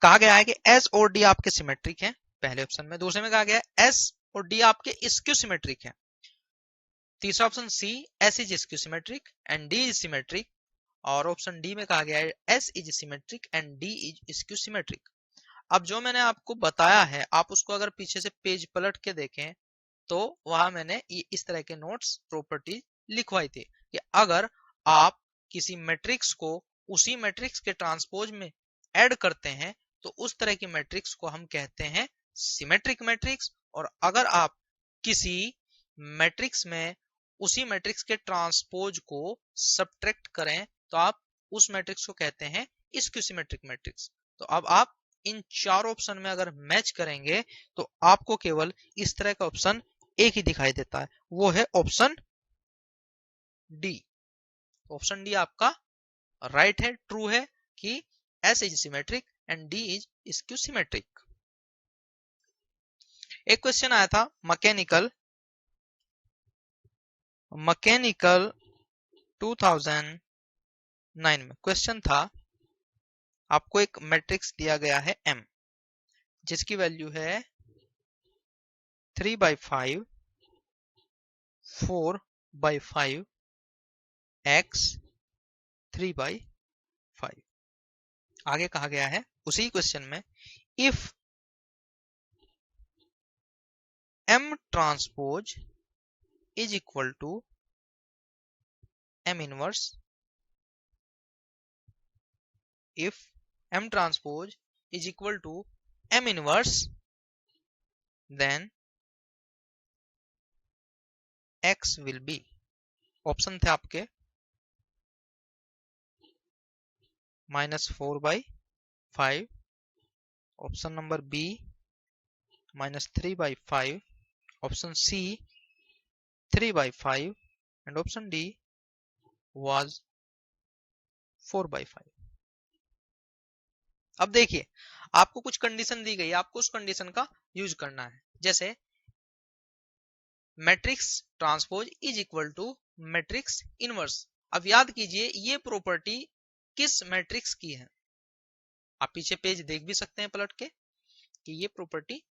A: कहा गया है कि S और D आपके सिमेट्रिक हैं पहले ऑप्शन में, दूसरे में कहा गया है एस और डी आपके स्क्यू सिमेट्रिक हैं, तीसरा option C S is skew symmetric and D is symmetric, और ऑप्शन डी में कहा गया है S is symmetric and D is skew symmetric. अब जो मैंने आपको बताया है आप उसको अगर पीछे से पेज पलट के देखें तो वहां मैंने इस तरह के नोट्स प्रॉपर्टी लिखवाई थी कि अगर आप किसी मैट्रिक्स को उसी मैट्रिक्स के ट्रांसपोज में ऐड करते हैं तो उस तरह की मैट्रिक्स को हम कहते हैं सिमेट्रिक मैट्रिक्स, और अगर आप किसी मैट्रिक्स में उसी मैट्रिक्स के ट्रांसपोज को सब्ट्रैक्ट करें तो आप उस मैट्रिक्स को कहते हैं स्क्यू सिमेट्रिक मैट्रिक्स। तो अब आप इन चार ऑप्शन में अगर मैच करेंगे तो आपको केवल इस तरह का ऑप्शन एक ही दिखाई देता है, वो है ऑप्शन डी। ऑप्शन डी आपका राइट है, ट्रू है कि S is symmetric and D is skew symmetric. एक क्वेश्चन आया था मैकेनिकल 2009 में, क्वेश्चन था आपको एक मैट्रिक्स दिया गया है M जिसकी वैल्यू है 3/5, 4/5, x 3/5। आगे कहा गया है उसी क्वेश्चन में if M transpose is equal to M inverse, if M transpose is equal to M inverse, then X will be, option थे आपके -4/5, option number B -3/5, option C 3/5 and option D was 4/5। अब देखिए आपको कुछ condition दी गई, आपको उस condition का यूज करना है, जैसे matrix transpose is equal to matrix inverse. अब याद कीजिए ये प्रॉपर्टी किस मैट्रिक्स की है, आप पीछे पेज देख भी सकते हैं पलट के कि ये प्रॉपर्टी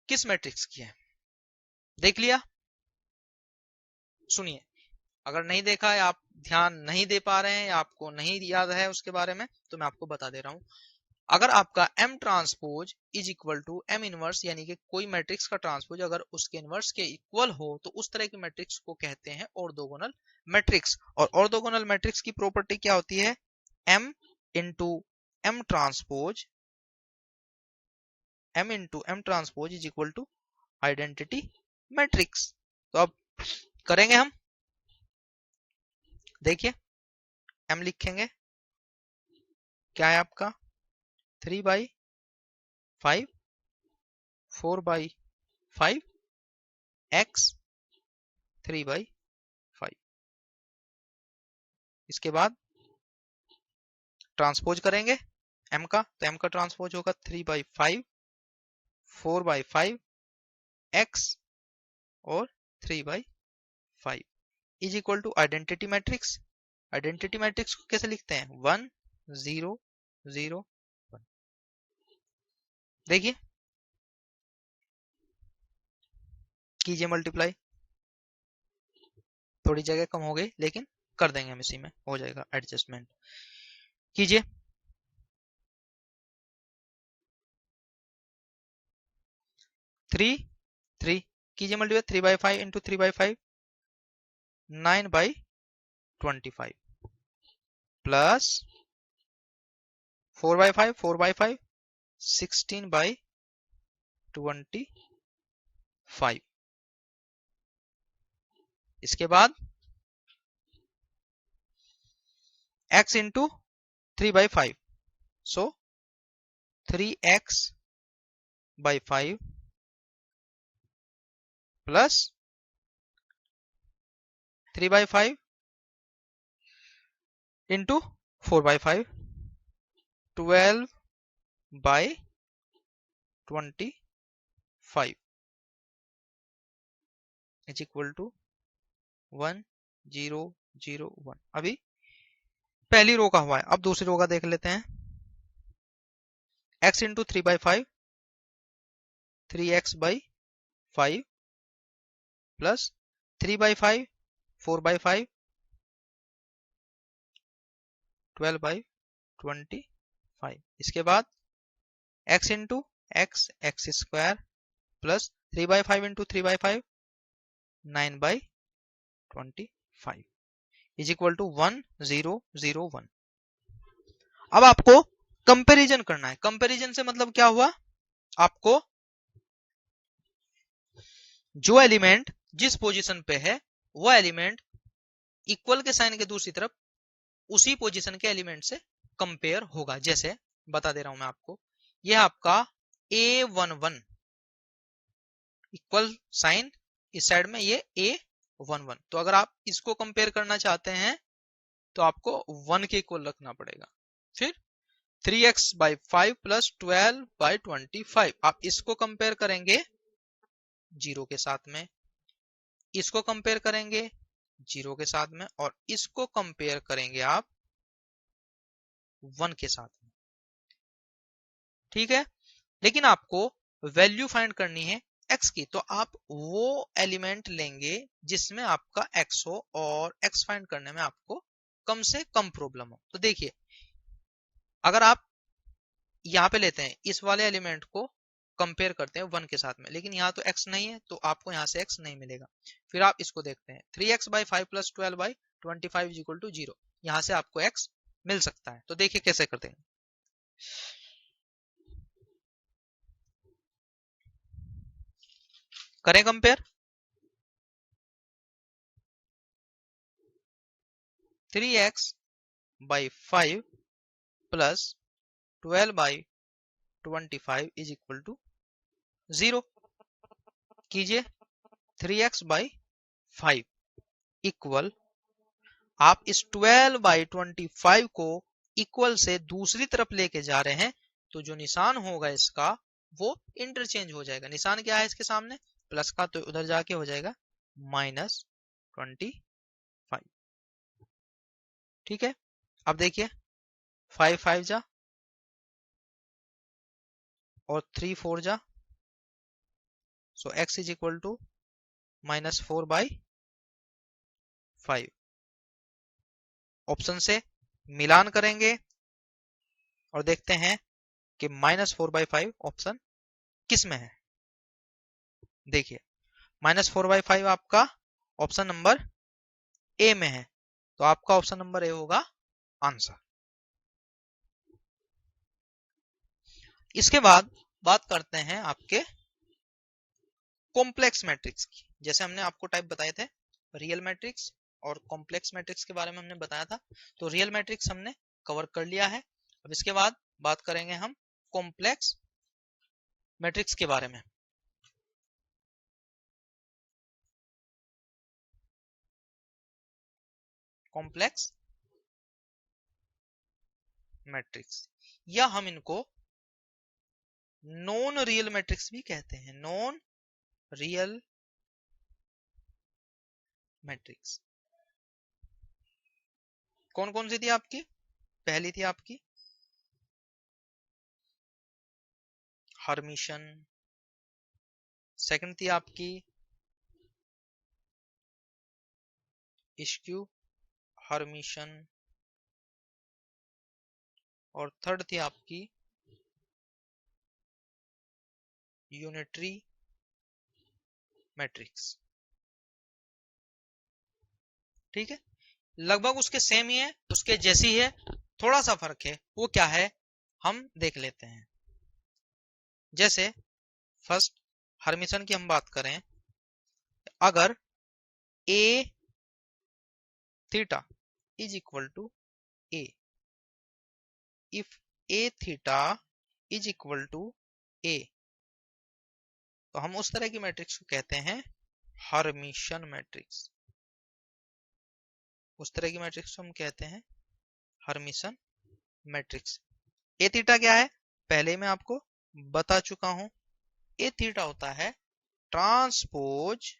A: किस मैट्रिक्स की है। देख लिया? सुनिए, अगर नहीं देखा है, आप ध्यान नहीं दे पा रहे हैं या आपको नहीं याद है उसके बारे में, तो मैं आपको बता दे रहा हूं। अगर आपका M transpose is equal to M inverse, यानी कि कोई मैट्रिक्स का ट्रांसपोज अगर उसके इनवर्स के इक्वल हो तो उस तरह की मैट्रिक्स को कहते हैं ऑर्थोगोनल मैट्रिक्स। और ऑर्थोगोनल मैट्रिक्स की प्रॉपर्टी क्या होती है? M into M transpose, M into M transpose is equal to identity matrix. तो अब करेंगे हम, देखिए M लिखेंगे, क्या है आपका 3/5, 4/5, x 3/5। इसके बाद ट्रांसपोज करेंगे m का, तो m का ट्रांसपोज होगा 3/5, 4/5, x और 3/5 is equal to identity matrix. Identity matrix को कैसे लिखते हैं? 1 0 0 1। देखिए कीजिए मल्टीप्लाई, थोड़ी जगह कम हो गई लेकिन कर देंगे हम, इसी में हो जाएगा एडजस्टमेंट। कीजिए, थ्री कीजिए मल्टीप्लाई, 3/5 इंटू 3/5 9/25 प्लस 4/5 4/5 16/25। इसके बाद x into 3/5, so 3x/5 plus 3/5 into 4/5, 12/25 is equal to 1 0 0 1। अभी पहली रो का हुआ है, अब दूसरी रो का देख लेते हैं। x into 3/5 3x by 5 plus 3/5 4/5 12/25। इसके बाद x into x x square plus 3/5 into 3/5 9/25 is equal to 1001। अब आपको कंपैरिजन करना है। कंपैरिजन से मतलब क्या हुआ, आपको जो एलिमेंट जिस पोजीशन पे है वो एलिमेंट इक्वल के साइन के दूसरी तरफ उसी पोजीशन के एलिमेंट से कंपेयर होगा। जैसे बता दे रहा हूं मैं आपको, यह आपका A11 इक्वल साइन इस साइड में ये A11, तो अगर आप इसको कंपेयर करना चाहते हैं तो आपको 1 के इक्वल रखना पड़ेगा। फिर 3x/5 प्लस 12/25 आप इसको कंपेयर करेंगे 0 के साथ में, इसको कंपेयर करेंगे 0 के साथ में, और इसको कंपेयर करेंगे आप 1 के साथ में। ठीक है, लेकिन आपको वैल्यू फाइंड करनी है x की, तो आप वो एलिमेंट लेंगे जिसमें आपका x हो और x फाइंड करने में आपको कम से कम प्रॉब्लम हो। तो देखिए, अगर आप यहां पे लेते हैं इस वाले एलिमेंट को कंपेयर करते हैं 1 के साथ में, लेकिन यहाँ तो x नहीं है तो आपको यहाँ से x नहीं मिलेगा। फिर आप इसको देखते हैं 3x/5 plus 12/25 is equal to 0, यहां से आपको x मिल सकता है। तो देखिए कैसे करते हैं, करें compare. 3x/5 plus 12/25 is equal to 0 कीजिए। 3x/5 इक्वल, आप इस 12/25 को इक्वल से दूसरी तरफ लेके जा रहे हैं, तो जो निशान होगा इसका वो इंटरचेंज हो जाएगा। निशान क्या है इसके सामने, प्लस का, तो उधर जाके हो जाएगा -25। ठीक है, अब देखिए 5 5 जा और 3 4 जा, so x is equal to -4/5। Option से मिलान करेंगे और देखते हैं कि -4/5 ऑप्शन किस में है। देखिए -4/5 आपका ऑप्शन नंबर ए में है, तो आपका ऑप्शन नंबर ए होगा आंसर। इसके बाद बात करते हैं आपके कॉम्प्लेक्स मैट्रिक्स की। जैसे हमने आपको टाइप बताए थे रियल मैट्रिक्स और कॉम्प्लेक्स मैट्रिक्स के बारे में हमने बताया था, तो रियल मैट्रिक्स हमने कवर कर लिया है। अब इसके बाद बात करेंगे हम कॉम्प्लेक्स मैट्रिक्स के बारे में। कॉम्प्लेक्स मैट्रिक्स, या हम इनको नॉन रियल मैट्रिक्स भी कहते हैं, नॉन रियल मैट्रिक्स। कौन कौन सी थी आपकी, पहली थी आपकी हर्मिशन, सेकंड थी आपकी इश्क्यू हर्मिशन, और थर्ड थी आपकी यूनिटरी मैट्रिक्स। ठीक है, लगभग उसके सेम ही है, उसके जैसी है, थोड़ा सा फर्क है, वो क्या है हम देख लेते हैं। जैसे फर्स्ट हर्मिशन की हम बात करें, अगर A theta is equal to A, if A theta is equal to A, तो हम उस तरह की मैट्रिक्स को कहते हैं हर्मिशन मैट्रिक्स। उस तरह की मैट्रिक्स को हम कहते हैं हर्मिशन मैट्रिक्स। ए थीटा क्या है, पहले मैं आपको बता चुका हूं, ए थीटा होता है transpose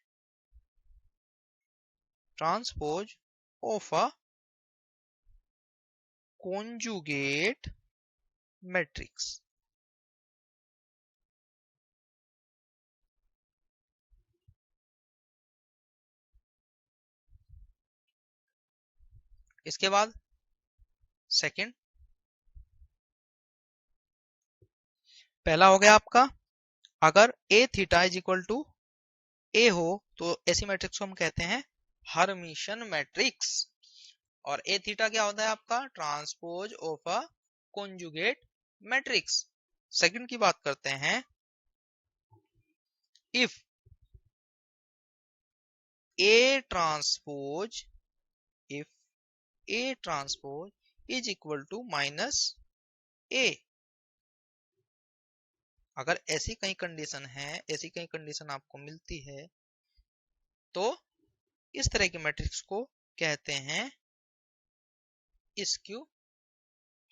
A: of a conjugate matrix. इसके बाद सेकंड, पहला हो गया आपका, अगर A theta is equal to ए हो तो ऐसी मैट्रिक्स को हम कहते हैं हर्मिशन मैट्रिक्स। और ए थीटा क्या होता है आपका, transpose of a conjugate matrix. Second की बात करते हैं, if A transpose, if A transpose is equal to minus A, अगर ऐसी कई कंडीशन है, ऐसी कई कंडीशन आपको मिलती है तो इस तरह के मैट्रिक्स को कहते हैं स्क्यू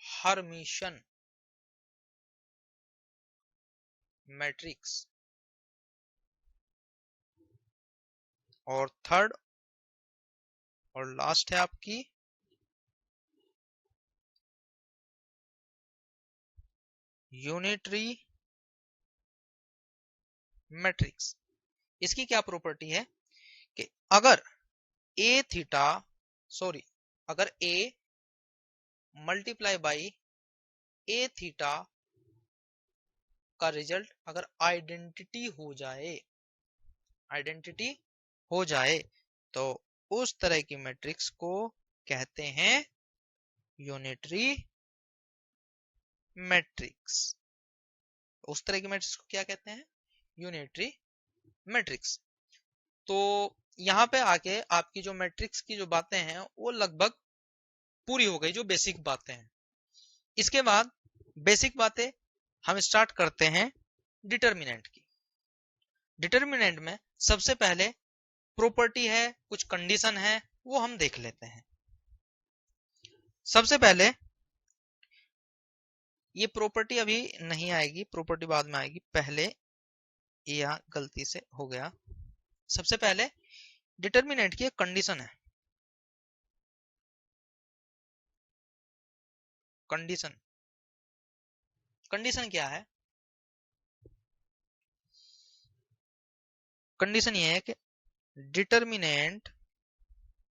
A: हर्मिशन मैट्रिक्स। और थर्ड और लास्ट है आपकी यूनिटरी मैट्रिक्स। इसकी क्या प्रॉपर्टी है कि अगर ए थीटा, सॉरी, अगर A multiply by A theta का रिजल्ट अगर आइडेंटिटी हो जाए, आइडेंटिटी हो जाए, तो उस तरह की मैट्रिक्स को कहते हैं यूनिटरी मैट्रिक्स। उस तरह की मैट्रिक्स को क्या कहते हैं, यूनिटरी मैट्रिक्स। तो यहाँ पे आके आपकी जो मैट्रिक्स की जो बातें हैं वो लगभग पूरी हो गई, जो बेसिक बातें हैं। इसके बाद बेसिक बातें हम स्टार्ट करते हैं डिटर्मिनेंट की। डिटर्मिनेंट में सबसे पहले प्रॉपर्टी है, कुछ कंडीशन है, वो हम देख लेते हैं। सबसे पहले ये प्रॉपर्टी अभी नहीं आएगी, प्रॉपर्टी बाद में आएगी, पहले यह गलती से हो गया। सबसे पहले डिटर्मिनेंट की एक कंडीशन है, कंडीशन। कंडीशन क्या है, कंडीशन ये है कि डिटर्मिनेंट,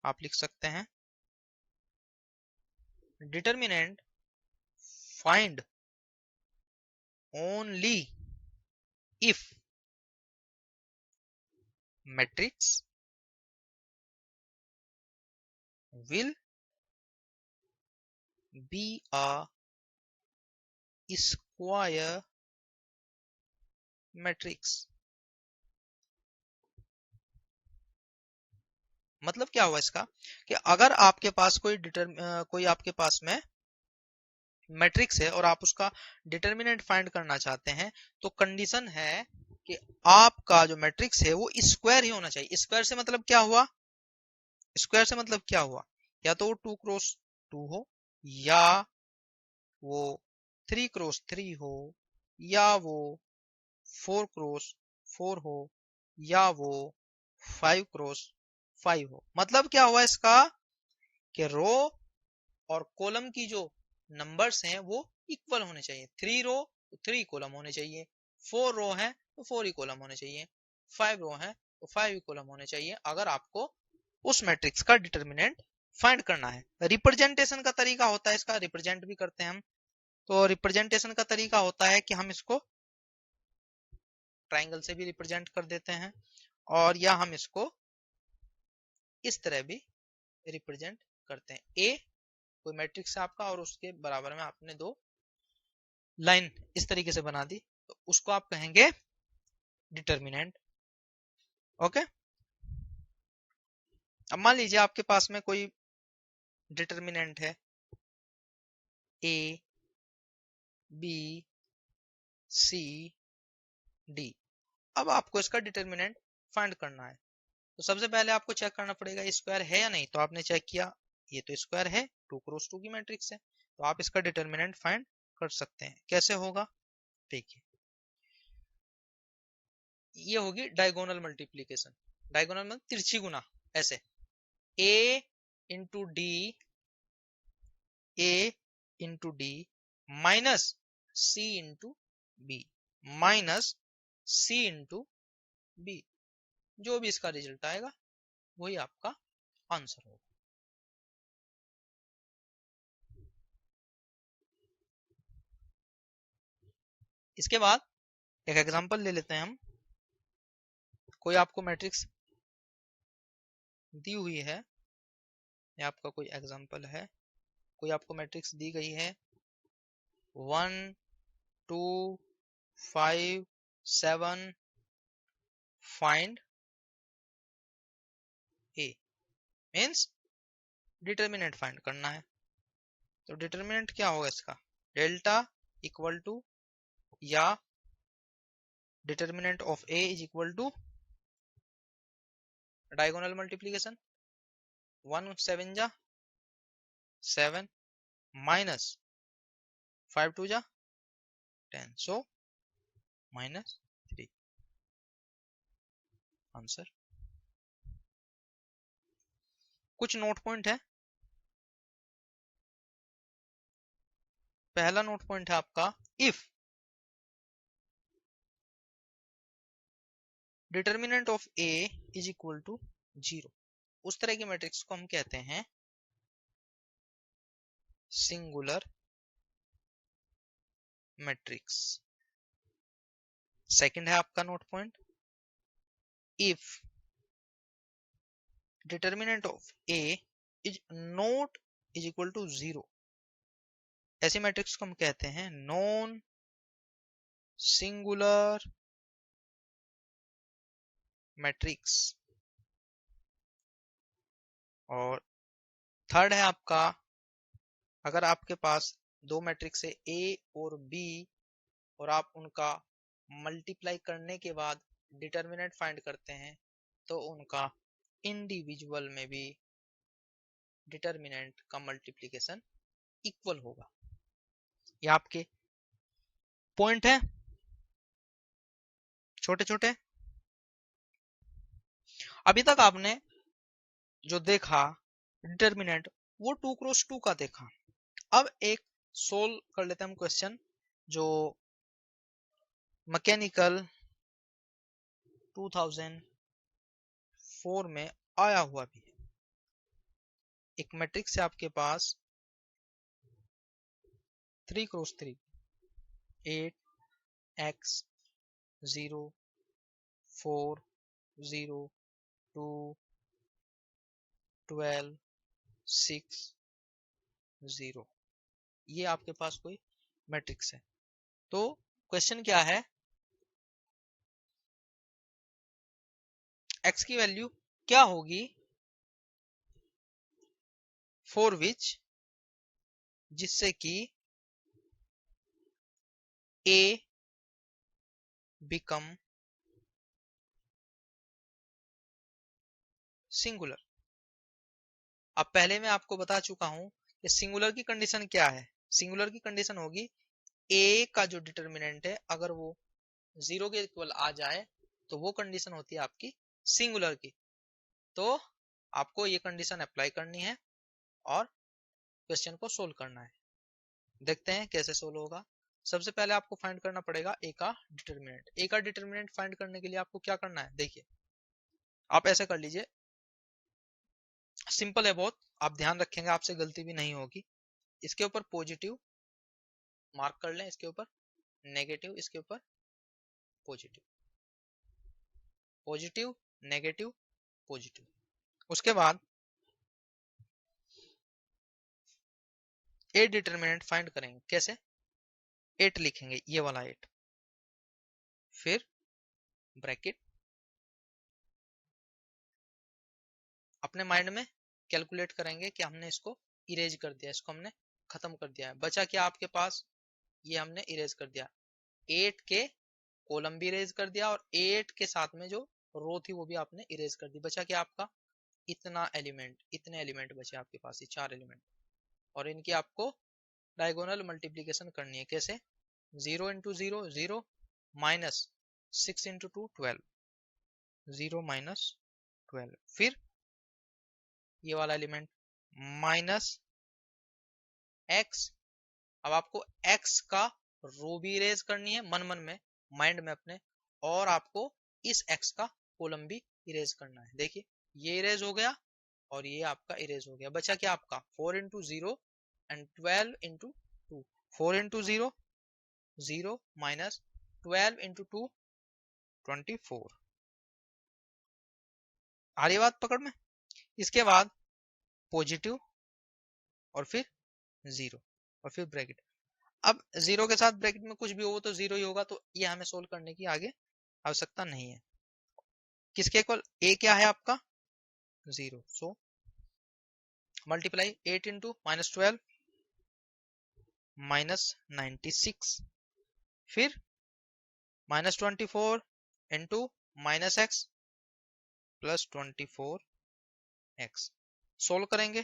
A: आप लिख सकते हैं determinant find only if matrix will be a square matrix। मतलब क्या हुआ इसका कि अगर आपके पास कोई आपके पास में मैट्रिक्स है और आप उसका डिटर्मिनेंट फाइंड करना चाहते हैं, तो कंडीशन है कि आपका जो मैट्रिक्स है वो स्क्वायर ही होना चाहिए। स्क्वायर से मतलब क्या हुआ, स्क्वायर से मतलब क्या हुआ, या तो वो 2x2 हो, या वो 3x3 हो, या वो 4x4 हो, या वो 5x5 हो। मतलब क्या हुआ इसका कि रो और कॉलम की जो नंबर्स हैं वो इक्वल होने चाहिए। 3 रो तो 3 कॉलम होने चाहिए, 4 रो है तो 4 ही कॉलम होने चाहिए, 5 रो है तो 5 ही कॉलम होने चाहिए, अगर आपको उस मैट्रिक्स का डिटर्मिनेंट फाइंड करना है। रिप्रेजेंटेशन का तरीका होता है इसका, रिप्रेजेंट भी करते हैं हम। तो रिप्रेजेंटेशन का तरीका होता है कि हम इसको ट्राइंगल से भी रिप्रेजेंट कर देते हैं, और या हम इसको इस तरह भी रिप्रेजेंट करते हैं। ए कोई मैट्रिक्स है आपका और उसके बराबर में आपने दो लाइन इस तरीके से बना दी, तो उसको आप कहेंगे डिटर्मिनेंट। ओके, अब मान लीजिए आपके पास में कोई डिटर्मिनेंट है ए बी सी डी। अब आपको इसका डिटर्मिनेंट फाइंड करना है, तो सबसे पहले आपको चेक करना पड़ेगा स्क्वायर है या नहीं। तो आपने चेक किया, ये तो स्क्वायर है, 2x2 की मैट्रिक्स है, तो आप इसका डिटर्मिनेंट फाइंड कर सकते हैं। कैसे होगा, देखिए, ये होगी डायगोनल मल्टीप्लीकेशन। डायगोनल मतलब तिरछी गुना, ऐसे a into D, a into D minus C into B, minus C into B. जो भी इसका रिजल्ट आएगा वही आपका आंसर होगा। इसके बाद एक एग्जांपल ले लेते हैं हम। कोई आपको मैट्रिक्स दी हुई है, ये आपका कोई एग्जांपल है। कोई आपको मैट्रिक्स दी गई है 1 2 5 7, find A, means determinant find करना है। तो डिटर्मिनेंट क्या होगा इसका, डेल्टा इक्वल टू या determinant of A is equal to diagonal multiplication 1 7 जा 7 माइनस 5 2 जा 10, सो -3 आंसर। कुछ नोट पॉइंट है। पहला नोट पॉइंट है आपका, if determinant of A is equal to 0, उस तरह की मैट्रिक्स को हम कहते हैं सिंगुलर मैट्रिक्स। सेकंड है आपका note point, if determinant of A is not is equal to 0, ऐसी मैट्रिक्स को हम कहते हैं नॉन सिंगुलर मैट्रिक्स। और थर्ड है आपका, अगर आपके पास दो मैट्रिक्स है ए और बी और आप उनका मल्टीप्लाई करने के बाद डिटर्मिनेंट फाइंड करते हैं तो उनका इंडिविजुअल में भी डिटर्मिनेंट का मल्टीप्लिकेशन इक्वल होगा। ये आपके पॉइंट है छोटे छोटे। अभी तक आपने जो देखा डिटर्मिनेंट वो 2 क्रॉस 2 का देखा। अब एक सोल्व कर लेते हैं हम क्वेश्चन जो मैकेनिकल 2004 में आया हुआ भी है। एक मैट्रिक्स है आपके पास 3 क्रॉस 3, 8 x 0 4 0 2 12 6 0, ये आपके पास कोई मैट्रिक्स है। तो क्वेश्चन क्या है, x की वैल्यू क्या होगी फॉर विच, जिससे कि a बिकम सिंगुलर। अब पहले मैं आपको बता चुका हूं कि सिंगुलर की कंडीशन क्या है। सिंगुलर की कंडीशन होगी a का जो डिटर्मिनेंट है अगर वो 0 के इक्वल आ जाए तो वो कंडीशन होती है आपकी सिंगुलर की। तो आपको ये कंडीशन अप्लाई करनी है और क्वेश्चन को सोल्व करना है। देखते हैं कैसे सोल्व होगा। सबसे पहले आपको फाइंड करना पड़ेगा ए का डिटर्मिनेंट। ए का डिटर्मिनेंट फाइंड करने के लिए आपको क्या करना है, देखिए आप ऐसे कर लीजिए, सिंपल है बहुत, आप ध्यान रखेंगे आपसे गलती भी नहीं होगी। इसके ऊपर पॉजिटिव मार्क कर लें, इसके ऊपर नेगेटिव, इसके ऊपर पॉजिटिव, पॉजिटिव नेगेटिव पॉजिटिव। उसके बाद ए डिटर्मिनेंट फाइंड करेंगे, कैसे, 8 लिखेंगे, ये वाला 8, फिर ब्रैकेट, अपने माइंड में कैलकुलेट करेंगे कि हमने इसको इरेज कर दिया, इसको हमने खत्म कर दिया है। बचा क्या आपके पास, ये हमने इरेज कर दिया, 8 के कॉलम भी इरेज कर दिया और 8 के साथ में जो रो थी वो भी आपने इरेज कर दी। बचा क्या आपका इतना एलिमेंट, इतने एलिमेंट बचे आपके पास, ये 4 एलिमेंट। और इनकी आपको डायगोनल मल्टीप्लीकेशन करनी है, कैसे, 0 इंटू 0 0 माइनस 6 इंटू 2 12, 0 माइनस 12, फिर ये वाला एलिमेंट माइनस x। अब आपको x का रो भी इरेज करनी है मन मन में, माइंड में अपने, और आपको इस x का कॉलम भी इरेज करना है। देखिए ये इरेज हो गया और ये आपका इरेज हो गया। बचा क्या आपका 4 into 0 and 12 into 2, 4 into 0 0 minus 12 into 2 24। आ रही बात पकड़ में? इसके बाद पॉजिटिव और फिर 0 और फिर ब्रैकेट। अब 0 के साथ ब्रैकेट में कुछ भी हो तो 0 ही होगा, तो ये हमें सोल्व करने की आगे आवश्यकता नहीं है। किसके इक्वल? a क्या है आपका? 0। So multiply 8 into minus 12 minus 96, फिर minus 24 into minus x plus 24x। Solve करेंगे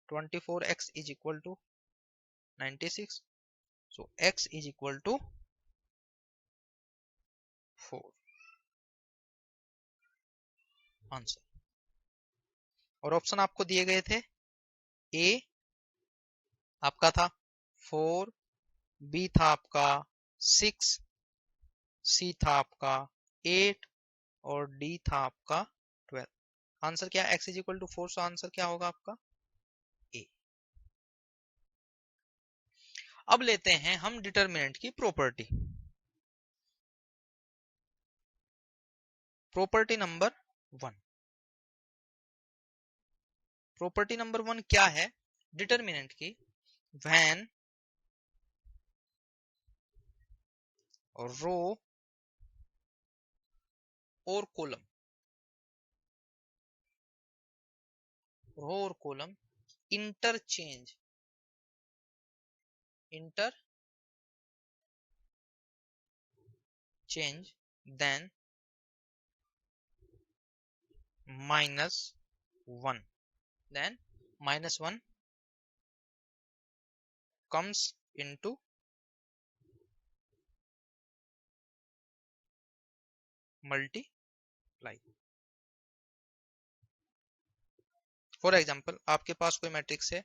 A: 24x is equal to 96, so x is equal to 4। Answer. और ऑप्शन आपको दिए गए थे, ए आपका था 4, बी था आपका 6, सी था आपका 8 और डी था आपका 12। आंसर क्या? x is equal to 4, so answer क्या होगा आपका? ए। अब लेते हैं हम डिटर्मिनेंट की property. Property number 1। Property number 1 क्या है डिटर्मिनेंट की? व्हेन रो और column interchange then -1, then -1 comes into multiply। For example आपके पास कोई मैट्रिक्स है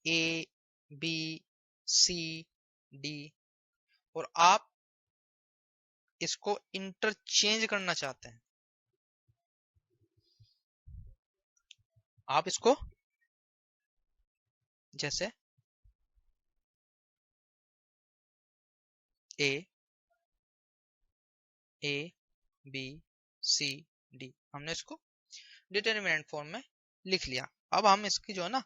A: ए बी सी डी और आप इसको इंटरचेंज करना चाहते हैं। आप इसको जैसे ए बी सी डी, हमने इसको डिटर्मिनेंट फॉर्म में लिख लिया। अब हम इसकी जो है ना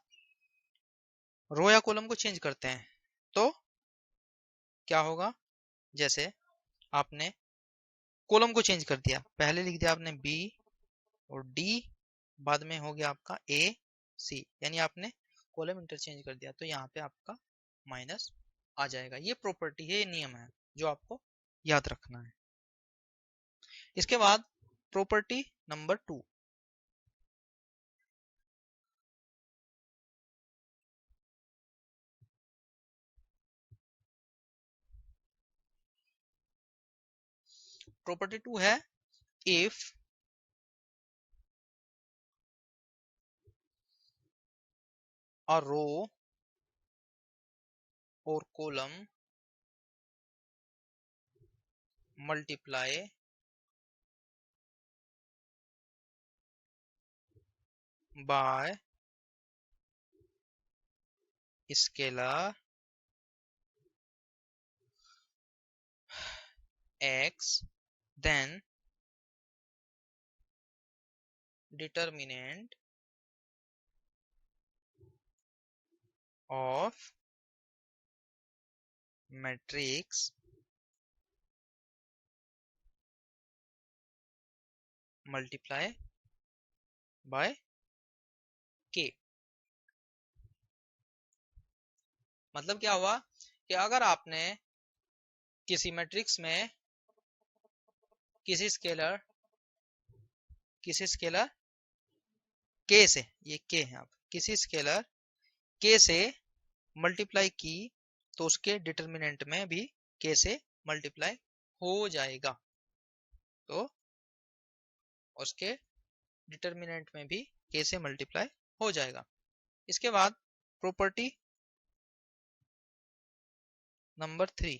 A: रो या कॉलम को चेंज करते हैं तो क्या होगा? जैसे आपने कॉलम को चेंज कर दिया, पहले लिख दिया आपने बी और डी, बाद में हो गया आपका ए सी, यानी आपने कॉलम इंटरचेंज कर दिया, तो यहाँ पे आपका माइनस आ जाएगा। ये प्रॉपर्टी है, ये नियम है जो आपको याद रखना है। इसके बाद प्रॉपर्टी नंबर 2। प्रॉपर्टी 2 है if a row or column multiply by scalar x, then determinant of matrix multiply by k। मतलब क्या हुआ कि अगर आपने किसी मैट्रिक्स में किसी स्केलर k से, ये k है, आप किसी स्केलर k से मल्टीप्लाई की तो उसके डिटर्मिनेंट में भी k से मल्टीप्लाई हो जाएगा, तो उसके डिटर्मिनेंट में भी k से मल्टीप्लाई हो जाएगा। इसके बाद प्रॉपर्टी नंबर 3।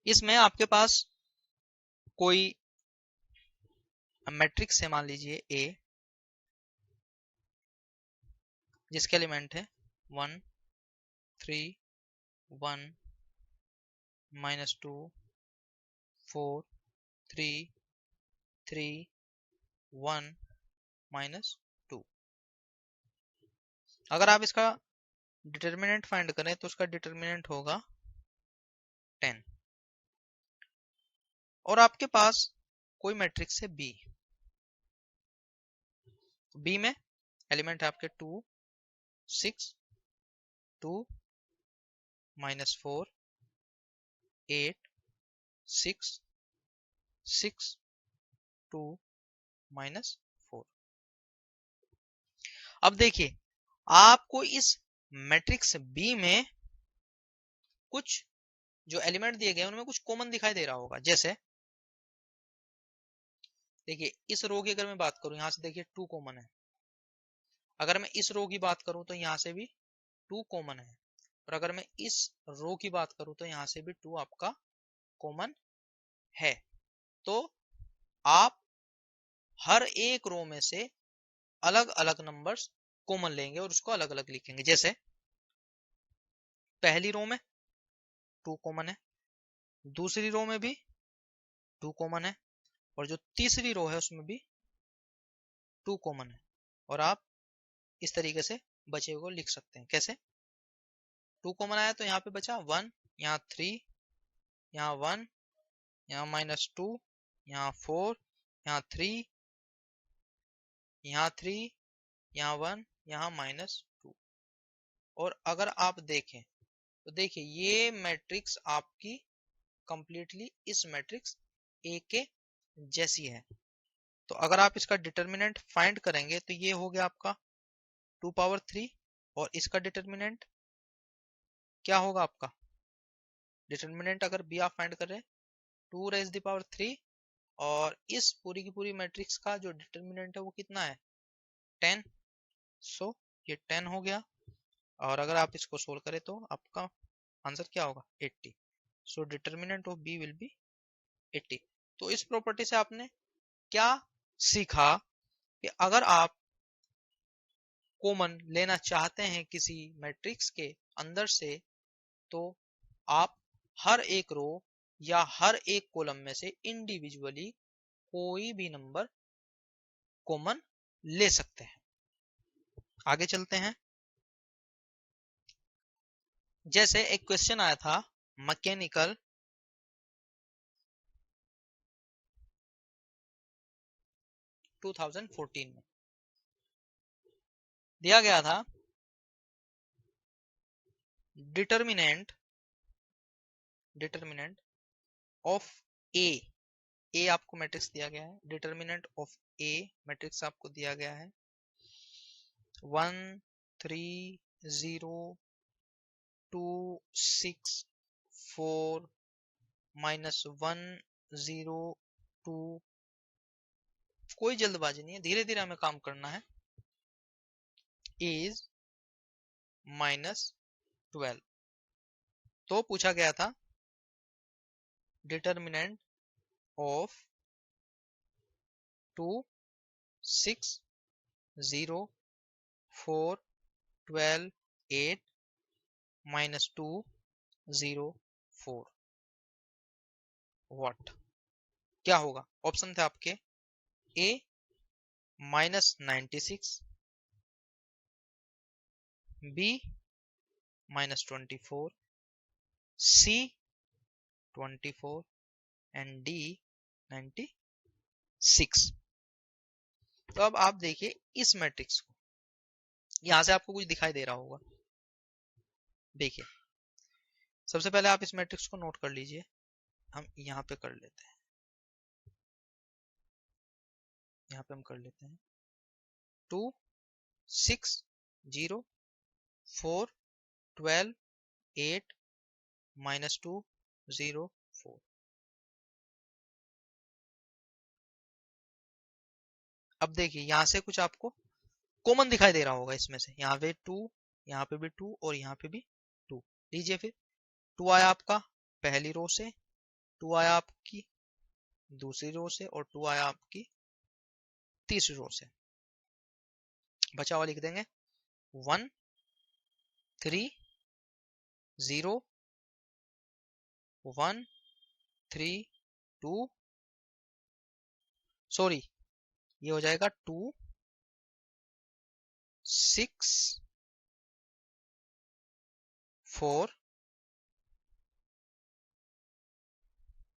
A: इसमें आपके पास कोई मैट्रिक्स है, मान लीजिए ए, जिसके एलिमेंट है 1 3 1 -2 4 3 3 1 -2। अगर आप इसका डिटर्मिनेंट फाइंड करें तो उसका डिटर्मिनेंट होगा 10। और आपके पास कोई मैट्रिक्स है बी, बी में एलिमेंट है आपके 2 6 2 -4 8 6 6 2 -4। अब देखिए आपको इस मैट्रिक्स बी में कुछ जो एलिमेंट दिए गए उनमें कुछ कॉमन दिखाई दे रहा होगा। जैसे देखिए इस रो की अगर मैं बात करूं, यहां से देखिए 2 कॉमन है। अगर मैं इस रो की बात करूं तो यहां से भी 2 कॉमन है। और अगर मैं इस रो की बात करूं तो यहां से भी 2 आपका कॉमन है। तो आप हर एक रो में से अलग अलग नंबर्स कॉमन लेंगे और उसको अलग अलग लिखेंगे। जैसे पहली रो में 2 कॉमन है, दूसरी रो में भी 2 कॉमन है, और जो तीसरी रो है उसमें भी 2 कॉमन है। और आप इस तरीके से बचे हुए को लिख सकते हैं। कैसे? 2 कॉमन आया तो यहाँ पे बचा 1, यहाँ 3, यहाँ 1, यहाँ -2, यहाँ 4, यहाँ 3, यहाँ 3, यहाँ 1, यहाँ -2। और अगर आप देखें तो देखिए ये मैट्रिक्स आपकी कंप्लीटली इस मैट्रिक्स ए के जैसी है। तो अगर आप इसका डिटर्मिनेंट फाइंड करेंगे तो ये हो गया आपका 2⁻3। और इसका डिटर्मिनेंट क्या होगा आपका? डिटर्मिनेंट अगर बी आप फाइंड करें 2⁻3, और इस पूरी की पूरी मैट्रिक्स का जो डिटर्मिनेंट है वो कितना है? 10। सो ये 10 हो गया। और अगर आप इसको सोल्व करें तो आपका आंसर क्या होगा? 80। So determinant of B will be 80। तो इस प्रॉपर्टी से आपने क्या सीखा कि अगर आप कॉमन लेना चाहते हैं किसी मैट्रिक्स के अंदर से तो आप हर एक रो या हर एक कॉलम में से इंडिविजुअली कोई भी नंबर कॉमन ले सकते हैं। आगे चलते हैं। जैसे एक क्वेश्चन आया था मैकेनिकल 2014 में, दिया गया था डिटर्मिनेंट ऑफ ए आपको मैट्रिक्स दिया गया है। डिटर्मिनेंट ऑफ ए मैट्रिक्स आपको दिया गया है 1 3 0 2 6 4 -1 0 2। कोई जल्दबाजी नहीं है, धीरे धीरे हमें काम करना है। इज -12। तो पूछा गया था डिटर्मिनेंट ऑफ 2 6 0 4 12 8 -2 0 4। व्हाट क्या होगा? ऑप्शन थे आपके ए -96, बी -24, सी 24 एंड डी 96। तो अब आप देखिए इस मैट्रिक्स को, यहां से आपको कुछ दिखाई दे रहा होगा। देखिए सबसे पहले आप इस मैट्रिक्स को नोट कर लीजिए। हम यहाँ पे कर लेते हैं, यहाँ पे हम कर लेते हैं 2 6 0 4 12 8 -2 0 4। अब देखिए यहां से कुछ आपको कॉमन दिखाई दे रहा होगा इसमें से। यहाँ पे 2, यहाँ पे भी 2 और यहाँ पे भी 2। लीजिए फिर 2 आया आपका पहली रो से, 2 आया आपकी दूसरी रो से, और 2 आया आपकी तीसरी रो से। बचा हुआ लिख देंगे 1 3 0 1 3 2, सॉरी ये हो जाएगा 2 6 4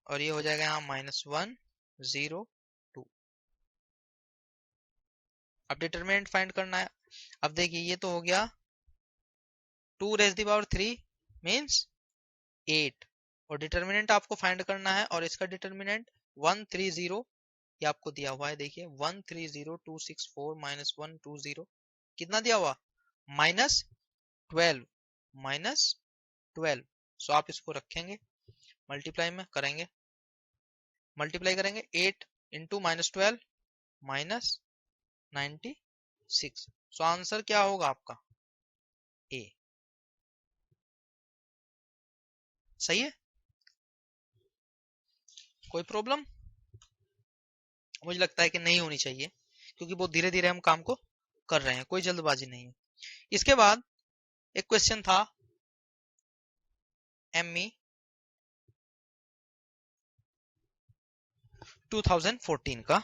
A: और ये हो जाएगा यहाँ -1 0 2। अब डिटरमिनेंट फाइंड करना है। अब देखिए ये तो हो गया 2 रेज़ दी पावर 3 मीन्स 8 और डिटरमिनेंट आपको फाइंड करना है और इसका डिटरमिनेंट 130 ये आपको दिया हुआ है। देखिए 130264 -120 कितना दिया हुआ -12 -12। सो आप इसको रखेंगे मल्टीप्लाई में करेंगे, मल्टीप्लाई करेंगे 8 इंटू -12 -96। सो आंसर क्या होगा आपका ए। सही है, कोई प्रॉब्लम? मुझे लगता है कि नहीं होनी चाहिए क्योंकि बहुत धीरे धीरे हम काम को कर रहे हैं, कोई जल्दबाजी नहीं है। इसके बाद एक क्वेश्चन था एमई 2014 का।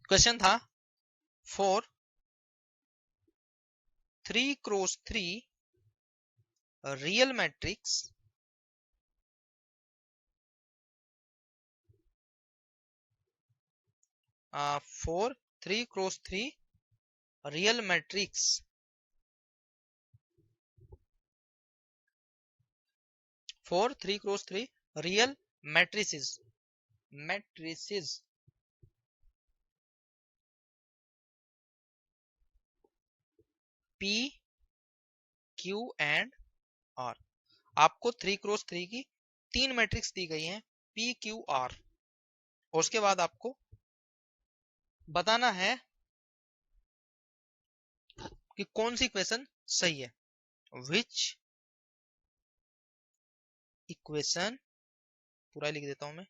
A: क्वेश्चन था for 3x3 real matrix for 3x3 real matrix for 3x3 real matrices P Q and R। आपको 3x3 की 3 मैट्रिक्स दी गई हैं P Q R और उसके बाद आपको बताना है कि कौन सी इक्वेशन सही है। विच इक्वेशन, पूरा लिख देता हूं मैं,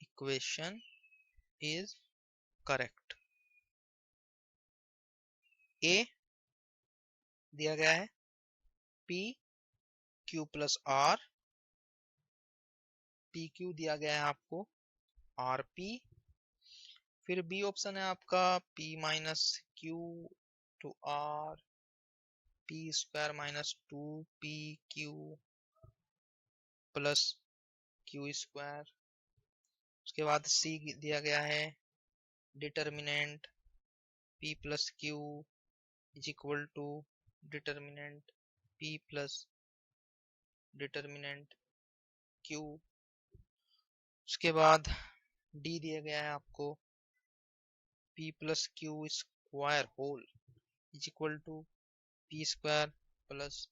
A: इक्वेशन इज करेक्ट। ए दिया गया है P Q plus R, P Q दिया गया है आपको R P। फिर बी ऑप्शन है आपका P minus Q to R P square minus 2 PQ plus Q square. उसके बाद C दिया गया है determinant P plus Q is equal to determinant P plus determinant Q। उसके बाद D दिया गया है आपको P plus Q square whole is equal to P square plus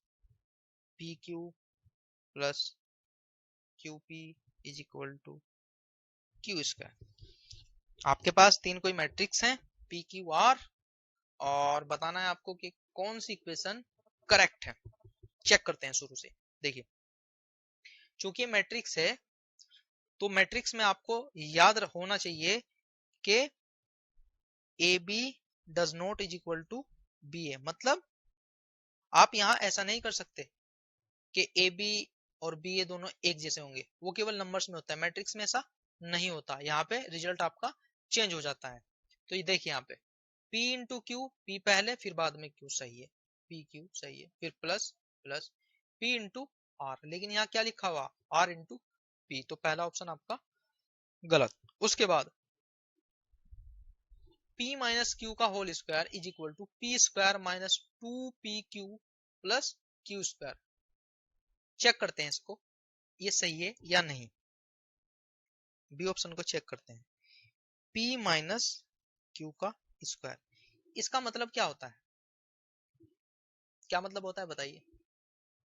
A: PQ plus QP is equal to Q square. आपके पास 3 कोई matrix हैं P Q R और बताना है आपको कि कौन सी इक्वेशन करेक्ट है। चेक करते हैं शुरू से। देखिए चूंकि मैट्रिक्स है तो मैट्रिक्स में आपको याद होना चाहिए कि A B does not is equal to B A. मतलब आप यहां ऐसा नहीं कर सकते कि ए बी और बी ए दोनों एक जैसे होंगे, वो केवल नंबर्स में होता है। मैट्रिक्स में ऐसा नहीं होता, यहाँ पे रिजल्ट आपका चेंज हो जाता है। तो ये देखिए यहाँ पे P इंटू क्यू, P पहले फिर बाद में Q सही है, P Q सही है, फिर plus plus P into R। लेकिन यहाँ क्या लिखा हुआ R इंटू P, तो पहला ऑप्शन आपका गलत। उसके बाद P माइनस क्यू का whole square is equal to P square minus 2PQ plus Q square. Check करते हैं इसको, ये सही है या नहीं। बी ऑप्शन को चेक करते हैं, P माइनस क्यू का स्क्वायर। इसका मतलब क्या होता है, क्या मतलब होता है बताइए।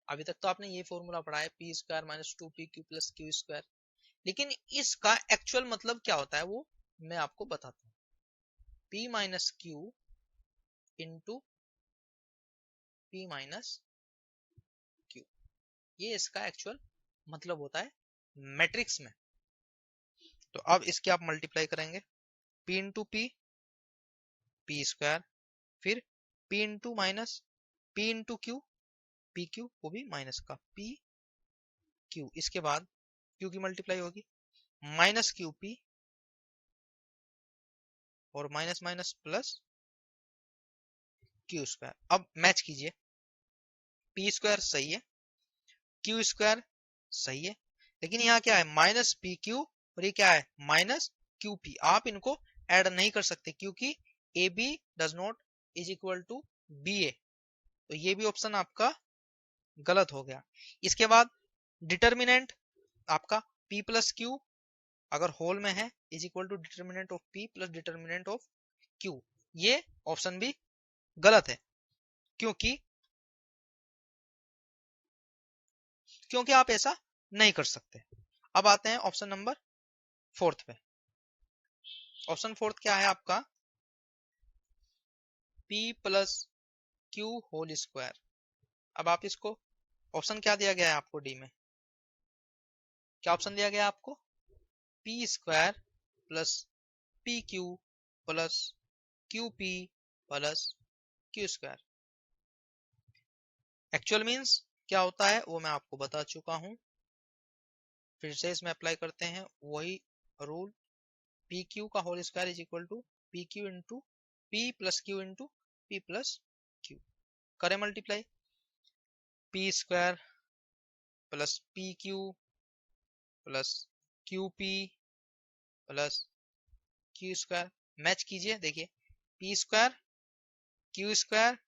A: अभी तक तो आपने ये फॉर्मूला पढ़ा है P square minus 2PQ plus Q square, लेकिन इसका एक्चुअल मतलब क्या होता है वो मैं आपको बताता हूँ। P minus Q into P minus Q, ये इसका एक्चुअल मतलब होता है मैट्रिक्स में। तो अब इसके आप मल्टीप्लाई करेंगे P into P, P square फिर p into minus p into Q, P Q वो भी माइनस का पी क्यू, इसके बाद क्यू की मल्टीप्लाई होगी माइनस क्यू पी और minus minus plus Q square. अब मैच कीजिए, पी स्क्वायर सही है, क्यू स्क्वायर सही है, लेकिन यहाँ क्या है माइनस पी क्यू और ये क्या है माइनस क्यू पी। आप इनको ऐड नहीं कर सकते क्योंकि A B does not is equal to B A, तो ये भी ऑप्शन आपका गलत हो गया। इसके बाद डिटर्मिनेंट आपका p प्लस क्यू अगर होल में है is equal to determinant of p plus determinant of q, ये ऑप्शन भी गलत है क्योंकि आप ऐसा नहीं कर सकते। अब आते हैं ऑप्शन नंबर फोर्थ पे। ऑप्शन फोर्थ क्या है आपका p plus Q whole square. अब आप इसको ऑप्शन क्या दिया गया है आपको डी में, क्या ऑप्शन दिया गया है आपको p square plus P Q plus Q P plus Q square. Actual means क्या होता है वो मैं आपको बता चुका हूं, फिर से इसमें अप्लाई करते हैं वही रूल, पी क्यू का whole square is equal to P Q into P plus Q into P plus Q. करें multiply, P square plus P Q plus Q P plus Q square, match कीजिए देखिए P square Q square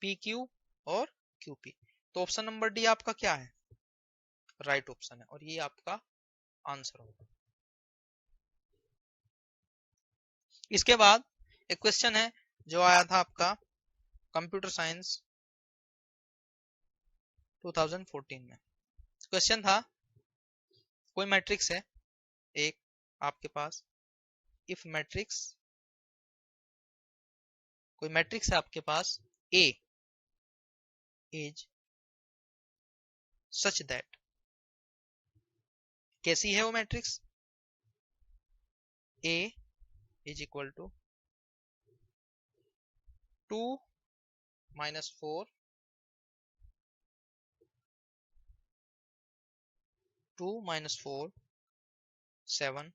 A: P Q और Q P. तो option number D आपका क्या है right option है और ये आपका आंसर होगा। इसके बाद एक क्वेश्चन है जो आया था आपका कंप्यूटर साइंस 2014 में। क्वेश्चन था कोई मैट्रिक्स है एक आपके पास, इफ मैट्रिक्स, कोई मैट्रिक्स है आपके पास A इज सच दैट, कैसी है वो matrix, A is equal to 2 minus 4 2 minus 4 7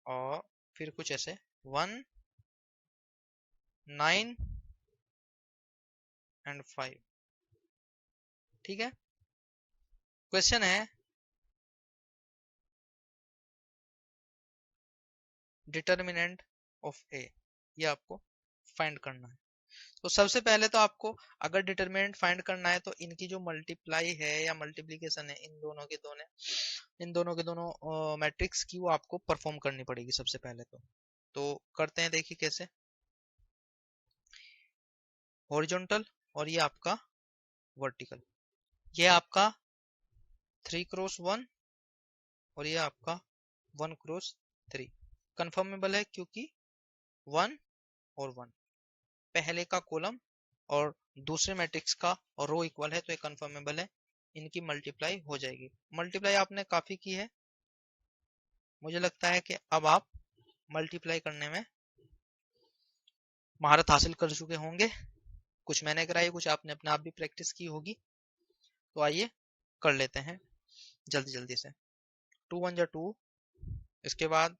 A: और फिर कुछ ऐसे 1 9 एंड 5। ठीक है, क्वेश्चन है डिटर्मिनेंट ऑफ ए, ये आपको फाइंड करना है। तो सबसे पहले तो आपको अगर डिटर्मिनेंट फाइंड करना है तो इनकी जो मल्टीप्लाई है या मल्टीप्लीकेशन है इन दोनों के दोनों मैट्रिक्स की वो आपको परफॉर्म करनी पड़ेगी सबसे पहले तो करते हैं देखिए कैसे, हॉरिजॉन्टल और ये आपका वर्टिकल, ये आपका 3 क्रॉस 1 और ये आपका 1 क्रॉस 3 कंफर्मेबल है क्योंकि 1 और 1 पहले का कॉलम और दूसरे मैट्रिक्स का रो इक्वल है तो ये कंफर्मेबल है, इनकी मल्टीप्लाई हो जाएगी। मल्टीप्लाई आपने काफी की है, मुझे लगता है कि अब आप मल्टीप्लाई करने में महारत हासिल कर चुके होंगे। कुछ मैंने कराई, कुछ आपने अपने आप भी प्रैक्टिस की होगी। तो आइए कर लेते हैं जल्दी जल्दी से। 2 1 जा 2, इसके बाद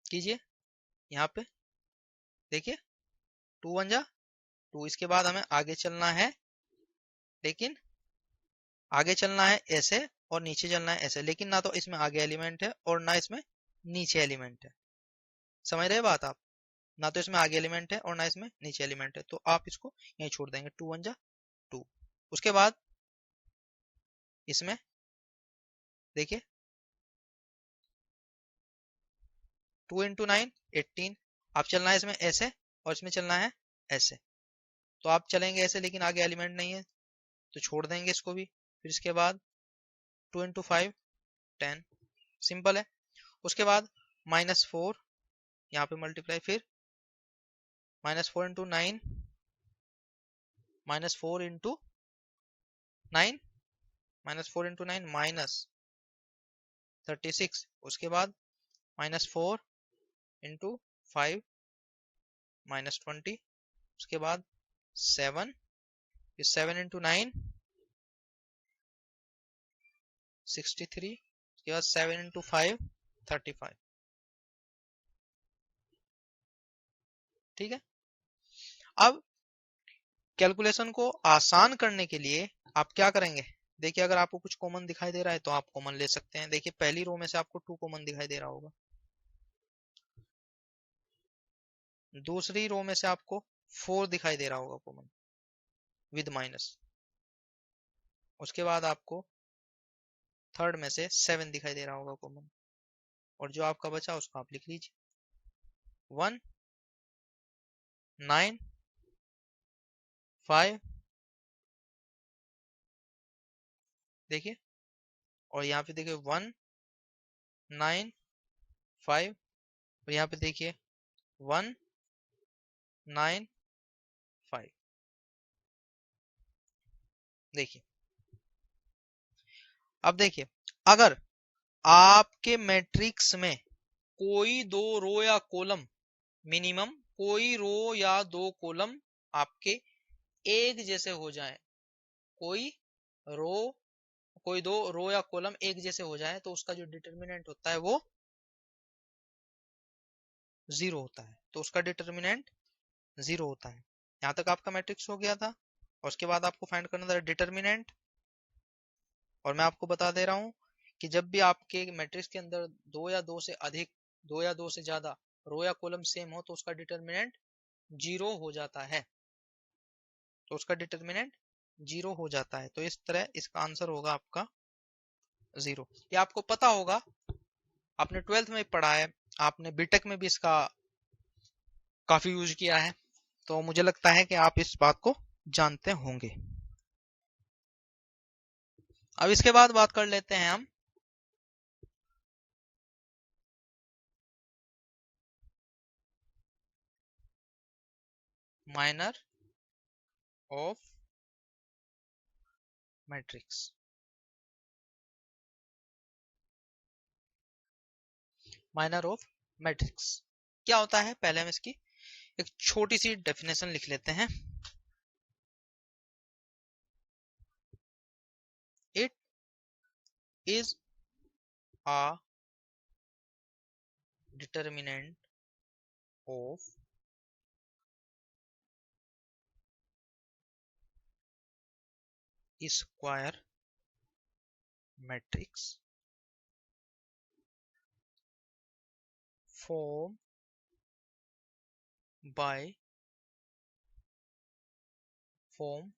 A: कीजिए यहाँ पे देखिए 2 1 जा 2, इसके बाद हमें आगे चलना है, लेकिन आगे चलना है ऐसे और नीचे चलना है ऐसे, लेकिन ना तो इसमें आगे एलिमेंट है और ना इसमें नीचे एलिमेंट है। समझ रहे बात आप, ना तो इसमें आगे एलिमेंट है और ना इसमें नीचे एलिमेंट है, तो आप इसको यहीं छोड़ देंगे 2 1 जा 2। उसके बाद इसमें देखिए 2 इंटू 9 18, आप चलना है इसमें ऐसे और इसमें चलना है ऐसे, तो आप चलेंगे ऐसे लेकिन आगे एलिमेंट नहीं है तो छोड़ देंगे इसको भी। फिर इसके बाद 2 इंटू 5 10, सिंपल है। उसके बाद -4 यहाँ पे मल्टीप्लाई, फिर -4 इंटू 9 -4 इंटू 9 -4 इंटू 9 -36, उसके बाद -4 इंटू 5 माइनस 20, उसके बाद 7, 7 इंटू 9 63, उसके बाद 7 इंटू 5 35। ठीक है। अब कैलकुलेशन को आसान करने के लिए आप क्या करेंगे, देखिए अगर आपको कुछ कॉमन दिखाई दे रहा है तो आप कॉमन ले सकते हैं। देखिए पहली रो में से आपको 2 कॉमन दिखाई दे रहा होगा, दूसरी रो में से आपको 4 दिखाई दे रहा होगा कॉमन विद माइनस, उसके बाद आपको थर्ड में से 7 दिखाई दे रहा होगा कॉमन, और जो आपका बचा उसको आप लिख लीजिए 1 9 5। देखिए और यहाँ पे देखिए 1 9 5, और यहाँ पे देखिए 1 9 5। देखिए अब देखिए अगर आपके मैट्रिक्स में कोई दो रो या कॉलम, मिनिमम कोई रो या दो कॉलम आपके एक जैसे हो जाए, कोई रो कोई दो रो या कॉलम एक जैसे हो जाए, तो उसका जो डिटर्मिनेंट होता है वो 0 होता है। तो उसका डिटर्मिनेंट 0 होता है। यहां तक आपका मैट्रिक्स हो गया था, और उसके बाद आपको फाइंड करना था डिटर्मिनेंट। और मैं आपको बता दे रहा हूं कि जब भी आपके मैट्रिक्स के अंदर दो या दो से अधिक, दो या दो से ज्यादा रो या कॉलम सेम हो, तो उसका डिटर्मिनेंट 0 हो जाता है। तो उसका डिटर्मिनेंट 0 हो जाता है। तो इस तरह इसका आंसर होगा आपका 0। ये आपको पता होगा, आपने 12th में पढ़ा है, आपने बीटेक में भी इसका काफी यूज किया है, तो मुझे लगता है कि आप इस बात को जानते होंगे। अब इसके बाद बात कर लेते हैं हम minor of matrix. Minor of matrix क्या होता है, पहले हम इसकी एक छोटी सी डेफिनेशन लिख लेते हैं। It is a determinant of square matrix formed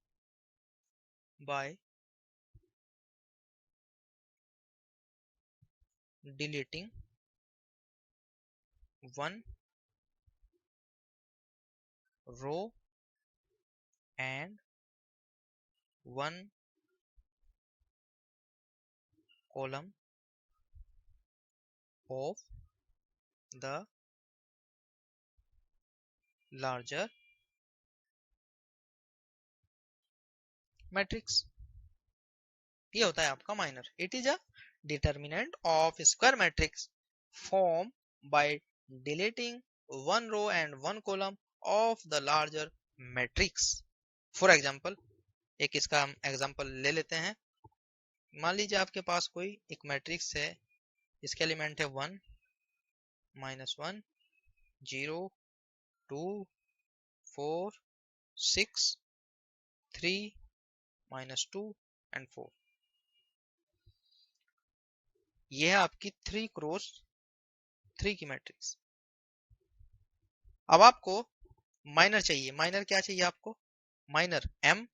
A: by deleting one row and one column of the larger matrix। ये होता है आपका minor. It is a determinant of square matrix form by deleting one row and one column of the larger matrix. For example, एक इसका हम example ले लेते हैं। मान लीजिए आपके पास कोई एक मैट्रिक्स है, इसके एलिमेंट है 1 -1 0 2 4 6 3 -2 एंड 4। यह है आपकी 3 क्रॉस 3 की मैट्रिक्स। अब आपको माइनर चाहिए। माइनर क्या चाहिए आपको? माइनर m,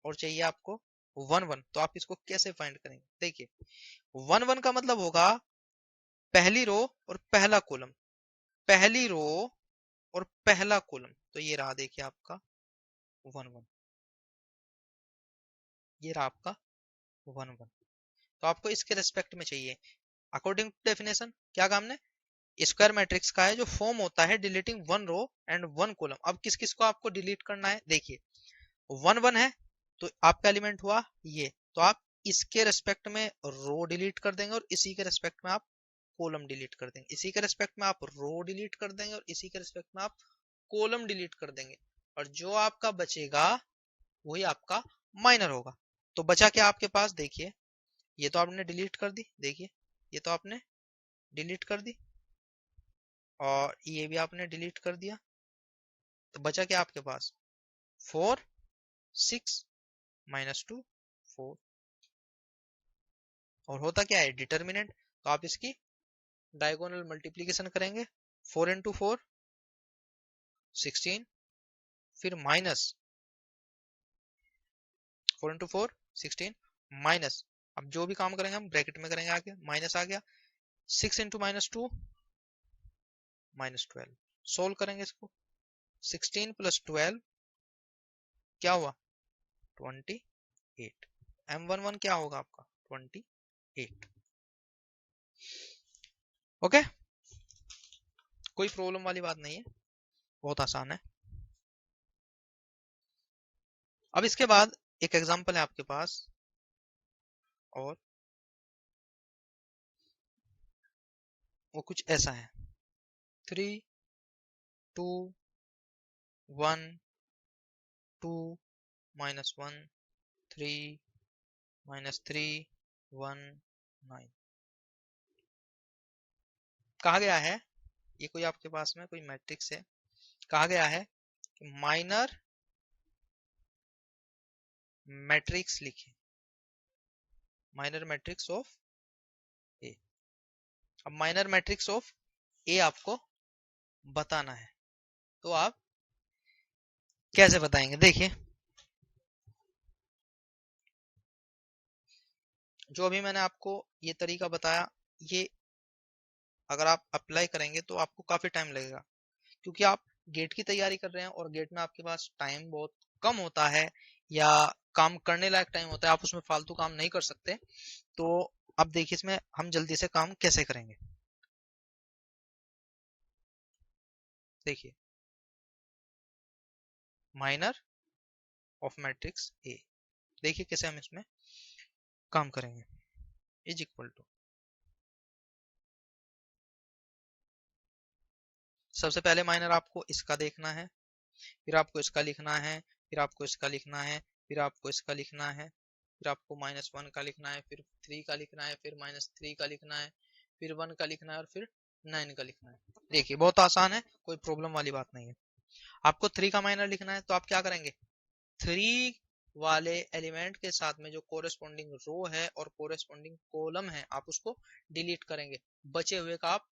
A: और चाहिए आपको 1 1। तो आप इसको कैसे फाइंड करेंगे? देखिए 1 1 का मतलब होगा पहली रो और पहला कॉलम, पहली रो और पहला कॉलम। तो ये रहा देखिए आपका 1 1, ये रहा आपका 1 1। तो आपको इसके रेस्पेक्ट में चाहिए। अकॉर्डिंग टू डेफिनेशन क्या काम ने, स्क्वायर मैट्रिक्स का है जो फॉर्म होता है deleting one row and one column. अब किस किस को आपको डिलीट करना है? देखिए 1 1 है तो आपका एलिमेंट हुआ ये, तो आप इसके रेस्पेक्ट में रो डिलीट कर देंगे और इसी के रेस्पेक्ट में आप कॉलम डिलीट कर देंगे, इसी के रिस्पेक्ट में आप रो डिलीट कर देंगे और इसी के रिस्पेक्ट में आप कॉलम डिलीट कर देंगे, और जो आपका बचेगा वही आपका माइनर होगा। तो बचा क्या आपके पास, देखिए ये तो आपने डिलीट कर दी, देखिए ये तो आपने डिलीट कर दी और ये भी आपने डिलीट कर दिया। तो बचा क्या आपके पास, 4 6 -2 4, और होता क्या है डिटर्मिनेंट, तो आप इसकी डायगोनल मल्टीप्लीकेशन करेंगे, 4 × 4 16, फिर माइनस 4 × 4 16 माइनस, अब जो भी काम करेंगे हम ब्रैकेट में करेंगे, आगे माइनस आ गया, 6 × -2 -12, सोल्व करेंगे इसको, 16 + 12 क्या हुआ 28, M11 क्या होगा आपका 28। ओके, कोई प्रॉब्लम वाली बात नहीं है, बहुत आसान है। अब इसके बाद एक एग्जांपल है आपके पास, और वो कुछ ऐसा है, 3 2 1 2 -1 3 -3 1 9। कहा गया है, ये कोई आपके पास में कोई मैट्रिक्स है, कहा गया है कि माइनर मैट्रिक्स लिखे, माइनर मैट्रिक्स ऑफ ए। अब माइनर मैट्रिक्स ऑफ ए आपको बताना है, तो आप कैसे बताएंगे, देखिए जो अभी मैंने आपको ये तरीका बताया, ये अगर आप अप्लाई करेंगे तो आपको काफी टाइम लगेगा, क्योंकि आप गेट की तैयारी कर रहे हैं और गेट में आपके पास टाइम बहुत कम होता है, या काम करने लायक टाइम होता है, आप उसमें फालतू काम नहीं कर सकते। तो अब देखिए इसमें हम जल्दी से काम कैसे करेंगे, देखिए माइनर ऑफ मैट्रिक्स ए, देखिए कैसे हम इसमें काम करेंगे, इज इक्वल टू, सबसे पहले माइनर आपको इसका देखना है, फिर आपको इसका लिखना है, फिर आपको इसका लिखना है, फिर आपको इसका लिखना है, फिर आपको -1 का लिखना है, फिर 3 का लिखना है, फिर -3 का लिखना है, फिर 1 का लिखना है और फिर 9 का लिखना है। देखिए बहुत आसान है, कोई प्रॉब्लम वाली बात नहीं है। आपको 3 का माइनर लिखना है तो आप क्या करेंगे, 3 वाले एलिमेंट के साथ में जो कोरेस्पोंडिंग रो है और कोरेस्पोंडिंग कॉलम है आप उसको डिलीट करेंगे, बचे हुए का आप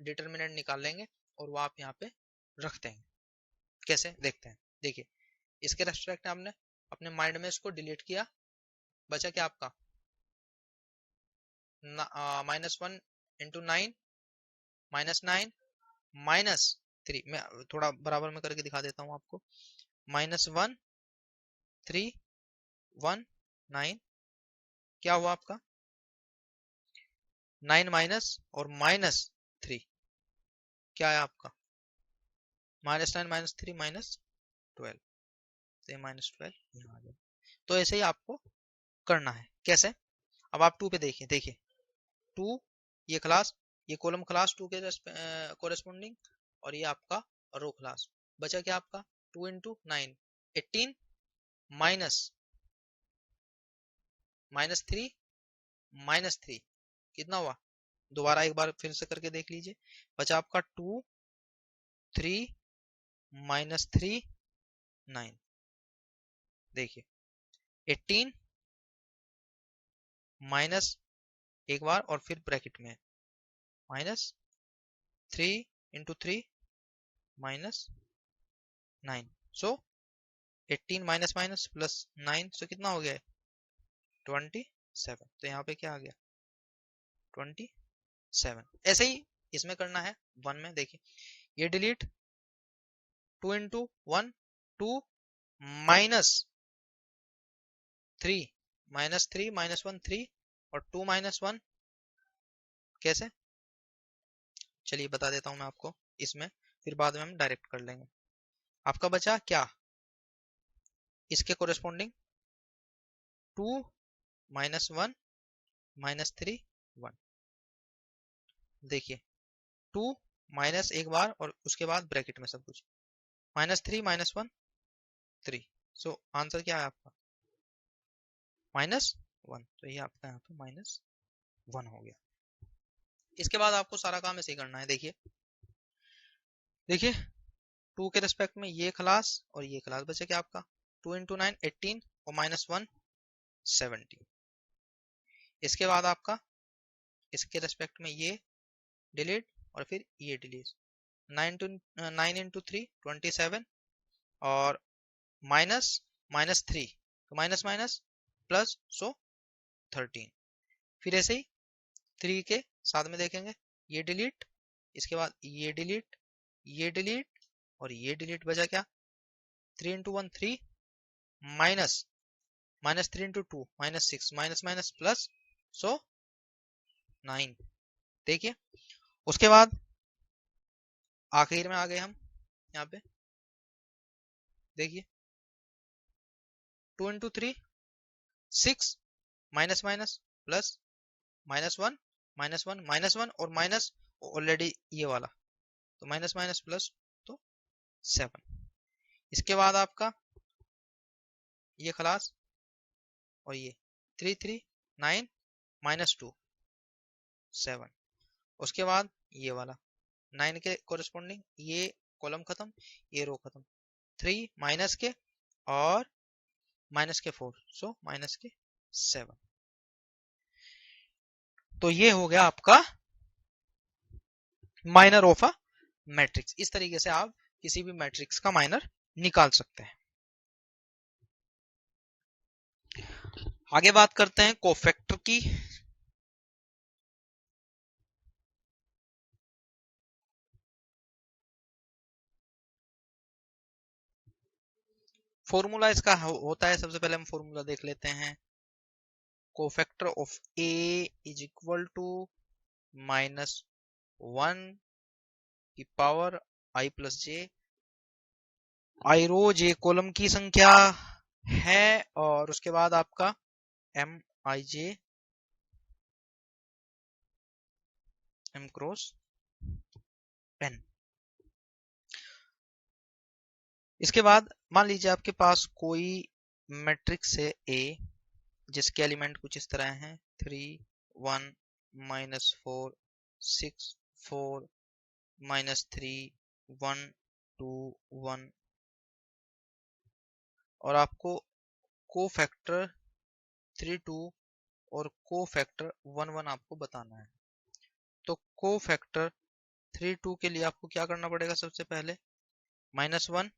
A: डिटर्मिनेंट निकाल लेंगे और वो आप यहाँ पे रख देंगे। कैसे देखते हैं, देखिए इसके रेस्पेक्ट में आपने अपने माइंड में इसको डिलीट किया, बचा क्या आपका -1 × 9 -9 -3, मैं थोड़ा बराबर में करके दिखा देता हूँ आपको, -1 3 1 9, क्या हुआ आपका 9 माइनस और -3 क्या है आपका -9 -3 -12, तो -12 यहाँ आ गया। तो ऐसे ही आपको करना है, कैसे, अब आप 2 पे देखिए, देखिए 2 ये क्लास, ये कॉलम क्लास 2 के कोरेस्पोंडिंग, और ये आपका रो क्लास, बचा क्या आपका 2 × 9 18 -3 -3 कितना हुआ, दोबारा एक बार फिर से करके देख लीजिए, बचा आपका 2 3 -3 9, देखिए 18 माइनस एक बार और फिर ब्रैकेट में -3 × 3 -9, सो 18 माइनस माइनस प्लस 9, सो कितना हो गया 27, तो यहाँ पे क्या आ गया 27। ऐसे ही इसमें करना है 1 में, देखिए ये डिलीट 2 × 1 2 -3 -3 -1 3 और 2 -1 कैसे, चलिए बता देता हूं मैं आपको इसमें, फिर बाद में हम डायरेक्ट कर लेंगे। आपका बचा क्या, इसके कोरेस्पोंडिंग 2 -1 -3 1, देखिए 2 माइनस एक बार और उसके बाद ब्रैकेट में सब कुछ, -3 -1 3। सो आंसर क्या है आपका? -1। तो ये आपका यहाँ पे -1 हो गया। इसके बाद आपको सारा काम ऐसे ही करना है। देखिए देखिए 2 के रिस्पेक्ट में ये क्लास और ये क्लास बचे क्या आपका? 2 × 9 18 और -1 17। इसके बाद आपका इसके रिस्पेक्ट में ये डिलीट और फिर ये डिलीट। 9 × 3 27 और -3, तो माइनस माइनस प्लस, सो 13। फिर ऐसे ही 3 के साथ में देखेंगे, ये डिलीट, इसके बाद ये डिलीट, ये डिलीट और ये डिलीट, बचा क्या? 3 × 1 3 माइनस -3 × 2 -6 माइनस माइनस प्लस, सो 9। देखिए उसके बाद आखिर में आ गए हम यहाँ पे। देखिए 2 × 3 6 माइनस माइनस प्लस -1 -1 -1 और माइनस ऑलरेडी ये वाला, तो माइनस माइनस प्लस, तो 7। इसके बाद आपका ये क्लास और ये 3 3 9 -2 7। उसके बाद ये वाला 9 के कोरिस्पोंडिंग ये कॉलम खत्म, ये रो खत्म, 3 माइनस के और माइनस के 4, सो माइनस के 7। तो ये हो गया आपका माइनर ऑफ अ मैट्रिक्स। इस तरीके से आप किसी भी मैट्रिक्स का माइनर निकाल सकते हैं। आगे बात करते हैं कोफैक्टर की। फॉर्मूला इसका होता है, सबसे पहले हम फॉर्मूला देख लेते हैं। Cofactor of A is equal to -1 की power I plus J. I row J column की संख्या है और उसके बाद आपका M I J M cross N. इसके बाद मान लीजिए आपके पास कोई मैट्रिक्स है ए जिसके एलिमेंट कुछ इस तरह हैं 3 1 -4 6 4 -3 1 2 1 और आपको कोफैक्टर 3 2 और कोफैक्टर 1 1 आपको बताना है। तो कोफैक्टर 3 2 के लिए आपको क्या करना पड़ेगा? सबसे पहले -1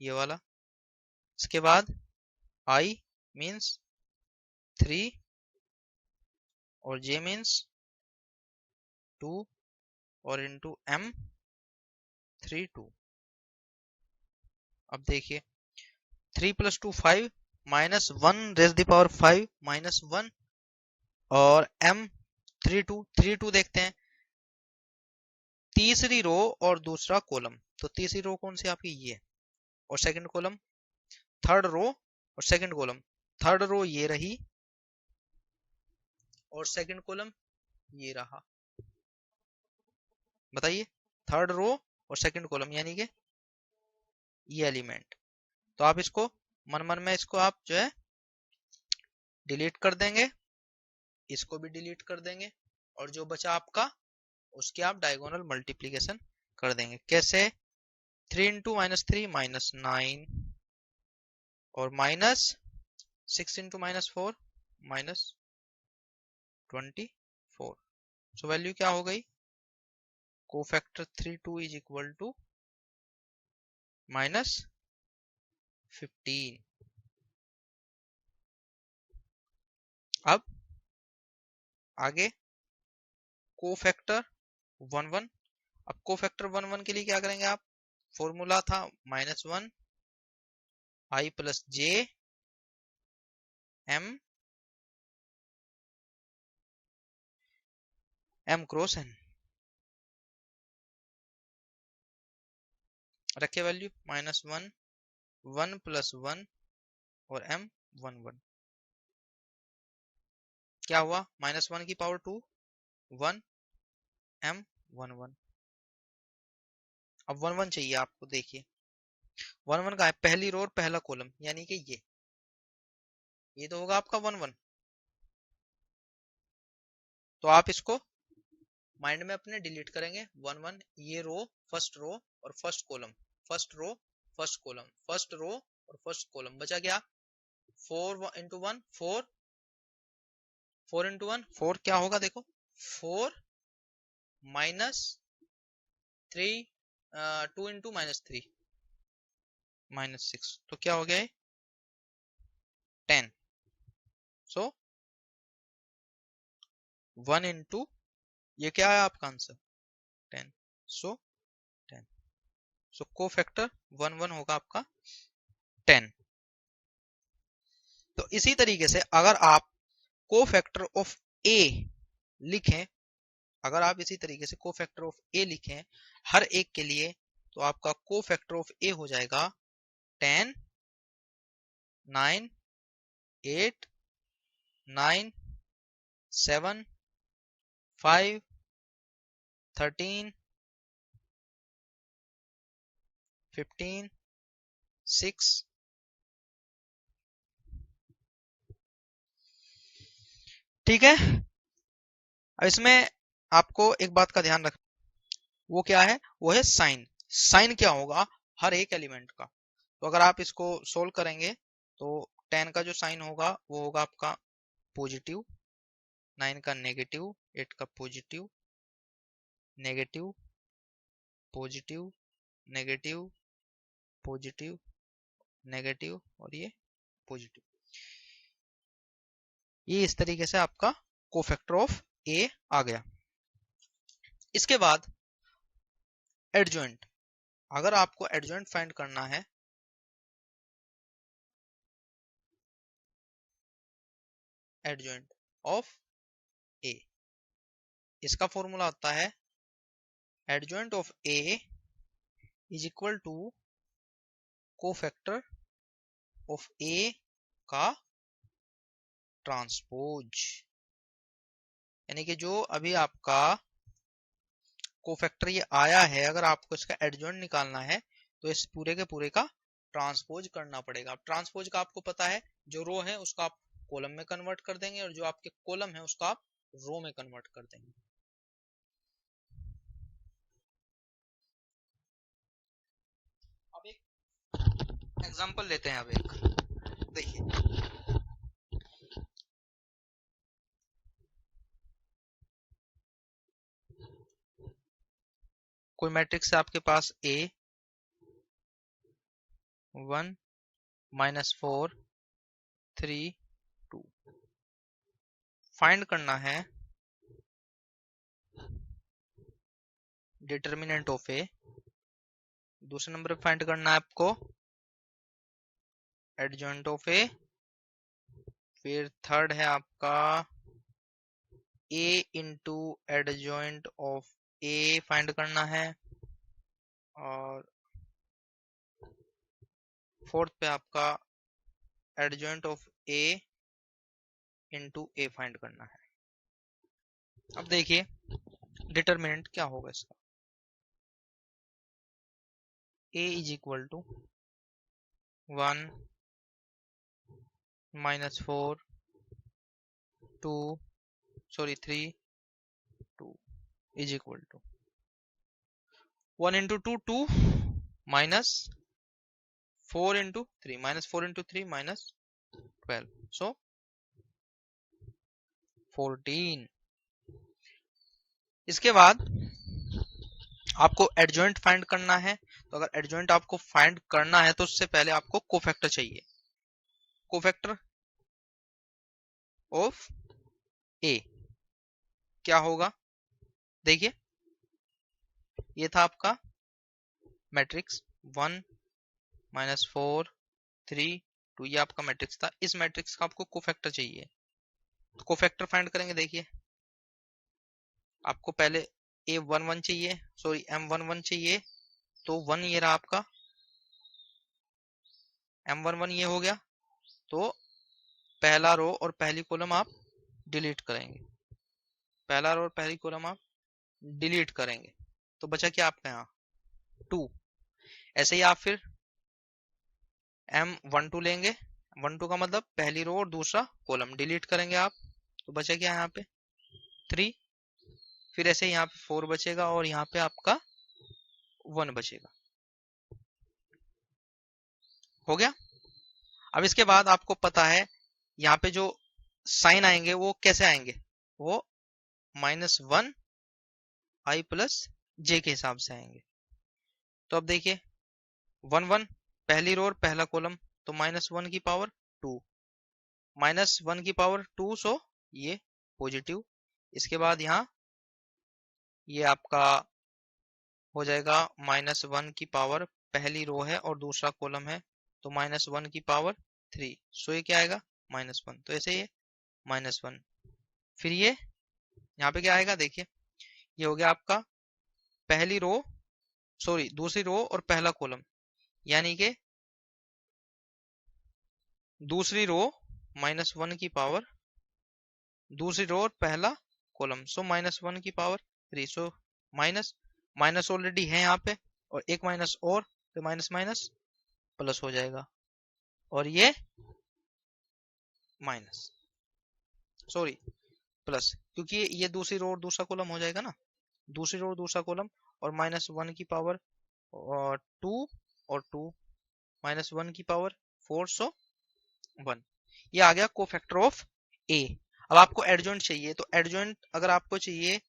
A: ये वाला, इसके बाद i मीन्स 3 और j मीन्स 2 और इंटू m 3 2। अब देखिए 3 + 2 5 -1 रेज़ द पावर 5 -1 और m 3 2 देखते हैं तीसरी रो और दूसरा कॉलम। तो तीसरी रो कौन सी आपकी? ये। और सेकंड कॉलम, थर्ड रो और सेकंड कॉलम, थर्ड रो ये रही और सेकंड कॉलम ये रहा। बताइए, थर्ड रो और सेकंड कॉलम यानी कि ये एलिमेंट। तो आप इसको मन मन में इसको आप जो है डिलीट कर देंगे, इसको भी डिलीट कर देंगे और जो बचा आपका उसके आप डायगोनल मल्टीप्लिकेशन कर देंगे। कैसे? 3 × -3 -9 और -6 × -4 -24। सो वैल्यू क्या हो गई? Cofactor 3 2 is equal to -15। अब आगे कोफैक्टर 1 1। अब कोफैक्टर 1 1 के लिए क्या करेंगे आप? फॉर्मूला था -1 i plus J m cross n। रखे वैल्यू -1 1 + 1 और m 1 1। क्या हुआ? -1 की पावर 2 1 M11। अब 11 चाहिए आपको, देखिए 11 का है पहली रो और पहला कॉलम, यानी कि ये तो होगा आपका 11। तो आप इसको माइंड में अपने डिलीट करेंगे 11, ये रो, फर्स्ट रो और first column, first row first column, first row और फर्स्ट कॉलम, बचा क्या 4 इंटू 1 4, 4 इंटू 1 4, क्या होगा देखो 4 माइनस 3, 2 इंटू -3 -6, तो क्या हो गया 10। सो 1 इंटू ये क्या है आपका आंसर 10, सो 10, सो कोफैक्टर 11 होगा आपका 10। तो इसी तरीके से अगर आप कोफैक्टर ऑफ ए लिखें, अगर आप इसी तरीके से कोफैक्टर ऑफ ए लिखें हर एक के लिए, तो आपका कोफैक्टर ऑफ ए हो जाएगा 10, 9, 8, 9, 7, 5, 13, 15, 6। ठीक है। अब इसमें आपको एक बात का ध्यान रखना, वो क्या है, वो है साइन। साइन क्या होगा हर एक एलिमेंट का। तो अगर आप इसको सोल्व करेंगे तो 10 का जो साइन होगा वो होगा आपका पॉजिटिव, 9 का नेगेटिव, 8 का positive, negative, positive, negative, positive, negative और ये पॉजिटिव। ये इस तरीके से आपका कोफैक्टर ऑफ ए आ गया। इसके बाद एडजॉइंट, अगर आपको एडजॉइंट फाइंड करना है, एडजॉइंट ऑफ ए, इसका फॉर्मूला आता है adjoint of A is equal to cofactor of A का ट्रांसपोज, यानी कि जो अभी आपका कोफैक्टर ये आया है, अगर आपको इसका एडजॉइंट निकालना है तो इस पूरे के पूरे का ट्रांसपोज करना पड़ेगा। ट्रांसपोज का आपको पता है, जो रो है उसका आप कॉलम में कन्वर्ट कर देंगे और जो आपके कॉलम है उसका आप रो में कन्वर्ट कर देंगे। अब एक एग्जांपल लेते हैं, अब एक देखिए, कोई मैट्रिक्स है आपके पास A 1 -4 3 2, फाइंड करना है डिटर्मिनेंट ऑफ ए। दूसरे नंबर पे फाइंड करना है आपको एडजॉइंट ऑफ ए। फिर थर्ड है आपका A into adjoint of A find करना है। और फोर्थ पे आपका adjoint of A into A find करना है। अब देखिए डिटर्मिनेंट क्या होगा इसका, A is equal to 1 -4 2 sorry 3 2 is equal to 1 into 2 2 minus 4 into 3 -4 into 3 -12, so 14। इसके बाद आपको एडजॉइंट फाइंड करना है, तो अगर एडजॉइंट आपको फाइंड करना है तो उससे पहले आपको कोफैक्टर चाहिए। कोफैक्टर ऑफ ए क्या होगा, देखिए ये था आपका मैट्रिक्स 1 -4 3 2, ये आपका मैट्रिक्स था। इस मैट्रिक्स का आपको कोफैक्टर चाहिए, तो कोफैक्टर फाइंड करेंगे। देखिए आपको पहले A11 चाहिए, सॉरी M11 चाहिए, तो 1 ये रहा आपका, M11 ये हो गया, तो पहला रो और पहली कॉलम आप डिलीट करेंगे, पहला रो और पहली कॉलम आप डिलीट करेंगे तो बचा क्या आपका यहाँ 2। ऐसे ही आप फिर M12 लेंगे, 12 का मतलब पहली रो और दूसरा कॉलम डिलीट करेंगे आप, तो बचा क्या यहाँ पे 3। फिर ऐसे यहाँ पे 4 बचेगा और यहाँ पे आपका 1 बचेगा। हो गया। अब इसके बाद आपको पता है यहाँ पे जो साइन आएंगे वो कैसे आएंगे, वो -1 i प्लस j के हिसाब से आएंगे। तो अब देखिए 1 1 पहली रो और पहला कॉलम, तो -1 की पावर 2, -1 की पावर 2, सो ये पॉजिटिव। इसके बाद यहाँ ये आपका हो जाएगा -1 की पावर, पहली रो है और दूसरा कॉलम है, तो -1 की पावर 3, सो ये क्या आएगा -1। तो ऐसे ये -1। फिर ये यहाँ पे क्या आएगा, देखिए ये हो गया आपका पहली रो, सॉरी दूसरी रो और पहला कॉलम, यानी कि दूसरी रो -1 की पावर, दूसरी रो और पहला कॉलम, सो -1 की power 3, so minus minus already है यहाँ पे और एक माइनस और, तो माइनस माइनस प्लस हो जाएगा और ये माइनस, सॉरी प्लस, क्योंकि ये दूसरी रो और दूसरा कॉलम हो जाएगा ना, दूसरी रो और दूसरा कॉलम और -1 की पावर 2 और 2, -1 की पावर 4, सो 1। ये आ गया कोफैक्टर ऑफ ए। अब आपको एडजॉइंट चाहिए, तो एडजॉइंट अगर आपको चाहिए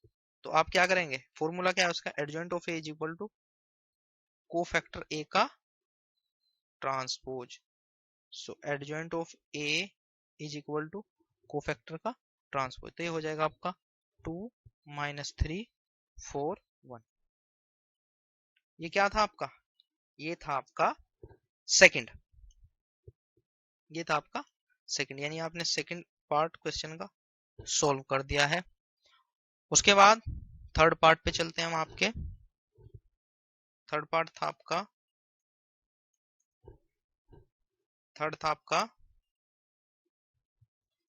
A: तो आप क्या करेंगे, फॉर्मूला क्या है उसका, adjoint of A is equal to cofactor A का transpose. So adjoint of A is equal to cofactor का ट्रांसपोज, तो ये हो जाएगा आपका 2 -3 4 1। ये क्या था आपका, ये था आपका सेकंड, ये था आपका सेकंड, यानी आपने सेकंड पार्ट क्वेश्चन का सॉल्व कर दिया है। उसके बाद थर्ड पार्ट पे चलते हैं हम आपके। थर्ड पार्ट था आपका, थर्ड था आपका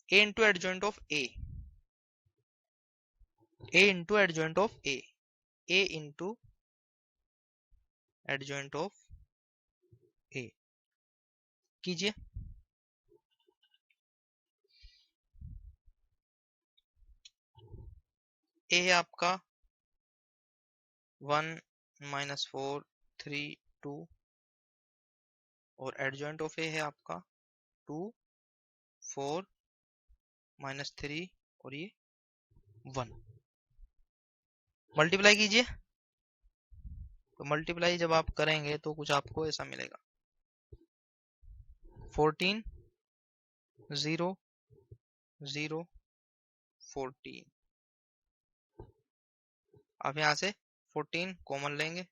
A: a into adjoint of a, a into adjoint of a, a into adjoint of a कीजिए। a है आपका 1 -4 3 2 और एडजॉइंट ऑफ a है आपका 2 4 -3 और ये 1। मल्टीप्लाई कीजिए, तो मल्टीप्लाई जब आप करेंगे तो कुछ आपको ऐसा मिलेगा 14 0 0 14। आप यहाँ से 14 कॉमन लेंगे,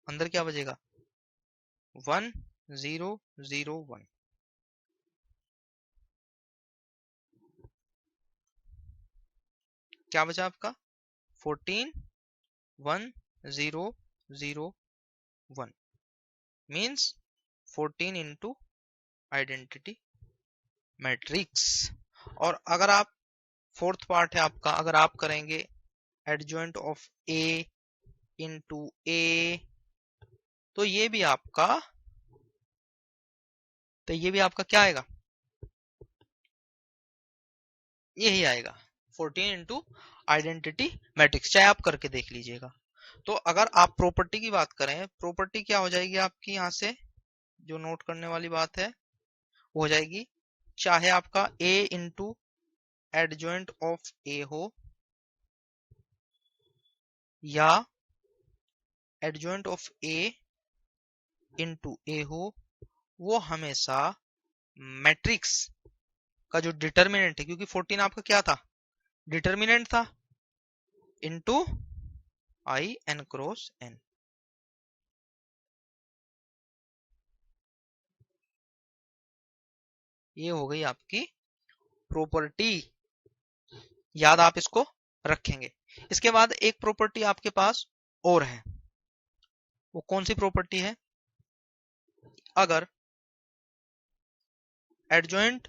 A: अंदर क्या बचेगा 1 0 0 1। क्या बचा आपका 14 1 0 0 1 मीन्स 14 इंटू आइडेंटिटी मैट्रिक्स। और अगर आप फोर्थ पार्ट है आपका, अगर आप करेंगे एडजॉइंट ऑफ ए इंटू ए, तो ये भी आपका, तो ये भी आपका क्या आएगा, यही आएगा 14 इंटू आइडेंटिटी मैट्रिक्स, चाहे आप करके देख लीजिएगा। तो अगर आप प्रॉपर्टी की बात करें, प्रॉपर्टी क्या हो जाएगी आपकी, यहाँ से जो नोट करने वाली बात है वो हो जाएगी, चाहे आपका a into adjoint of a हो या adjoint of a into a हो, वो हमेशा मैट्रिक्स का जो डिटर्मिनेंट है, क्योंकि 14 आपका क्या था डिटर्मिनेंट था, into I N cross N. ये हो गई आपकी प्रॉपर्टी, याद आप इसको रखेंगे। इसके बाद एक प्रॉपर्टी आपके पास और है, वो कौन सी प्रॉपर्टी है, अगर adjoint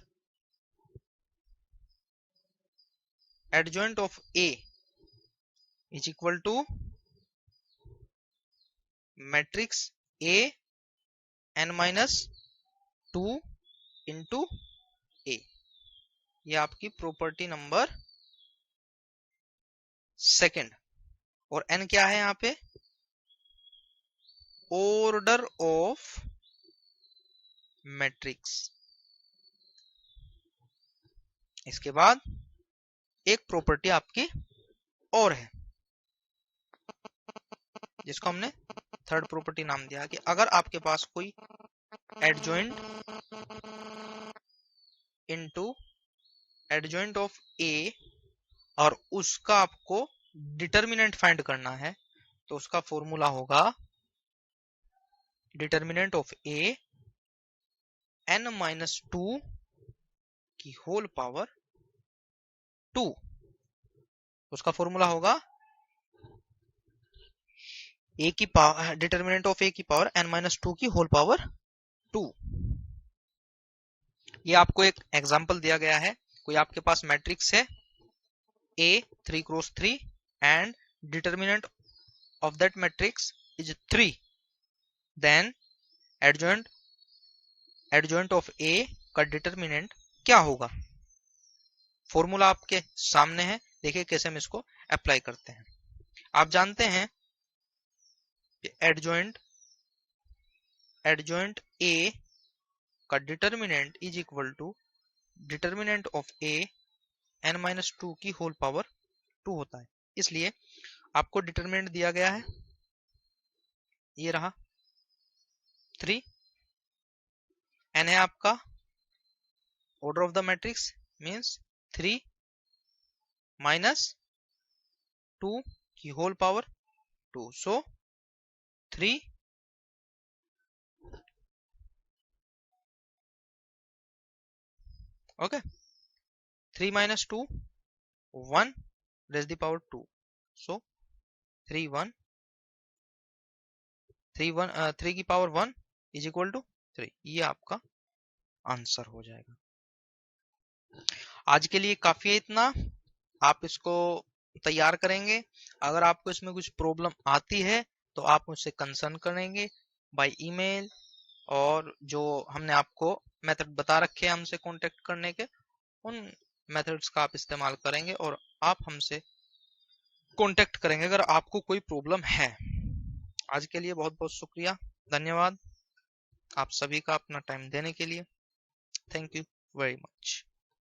A: of A is equal to matrix A n minus 2 into A. ये आपकी प्रॉपर्टी नंबर सेकंड। और n क्या है यहाँ पे? Order of matrix. इसके बाद एक प्रॉपर्टी आपकी और है जिसको हमने थर्ड प्रॉपर्टी नाम दिया कि अगर आपके पास कोई एडजॉइंट इनटू एडजॉइंट ऑफ ए और उसका आपको डिटर्मिनेंट फाइंड करना है तो उसका फॉर्मूला होगा determinant of A n minus 2 की होल पावर 2। उसका फॉर्मूला होगा ए की पावर डिटर्मिनेंट ऑफ ए की पावर n माइनस 2 की होल पावर 2। ये आपको एक एग्जांपल दिया गया है। कोई आपके पास मैट्रिक्स है A 3 क्रॉस 3 and determinant of that matrix is 3, then adjoint of A का डिटर्मिनेंट क्या होगा? फॉर्मूला आपके सामने है, देखिए कैसे हम इसको अप्लाई करते हैं। आप जानते हैं एडजॉइंट A का determinant is equal to determinant of A n minus 2 की होल पावर 2 होता है। इसलिए आपको डिटर्मिनेंट दिया गया है, ये रहा 3, n है आपका order of the matrix means 3 minus 2 की whole power 2, so 3 okay 3 minus 2 1 raise the power 2, so 3 की पावर 1 इज इक्वल टू 3। ये आपका आंसर हो जाएगा। आज के लिए काफी है इतना। आप इसको तैयार करेंगे। अगर आपको इसमें कुछ प्रॉब्लम आती है तो आप मुझसे कंसर्न करेंगे बाय ईमेल, और जो हमने आपको मेथड बता रखे हैं हमसे कांटेक्ट करने के, उन मेथड्स का आप इस्तेमाल करेंगे और आप हमसे कांटेक्ट करेंगे अगर आपको कोई प्रॉब्लम है। आज के लिए बहुत बहुत शुक्रिया, धन्यवाद आप सभी का अपना टाइम देने के लिए। Thank you very much.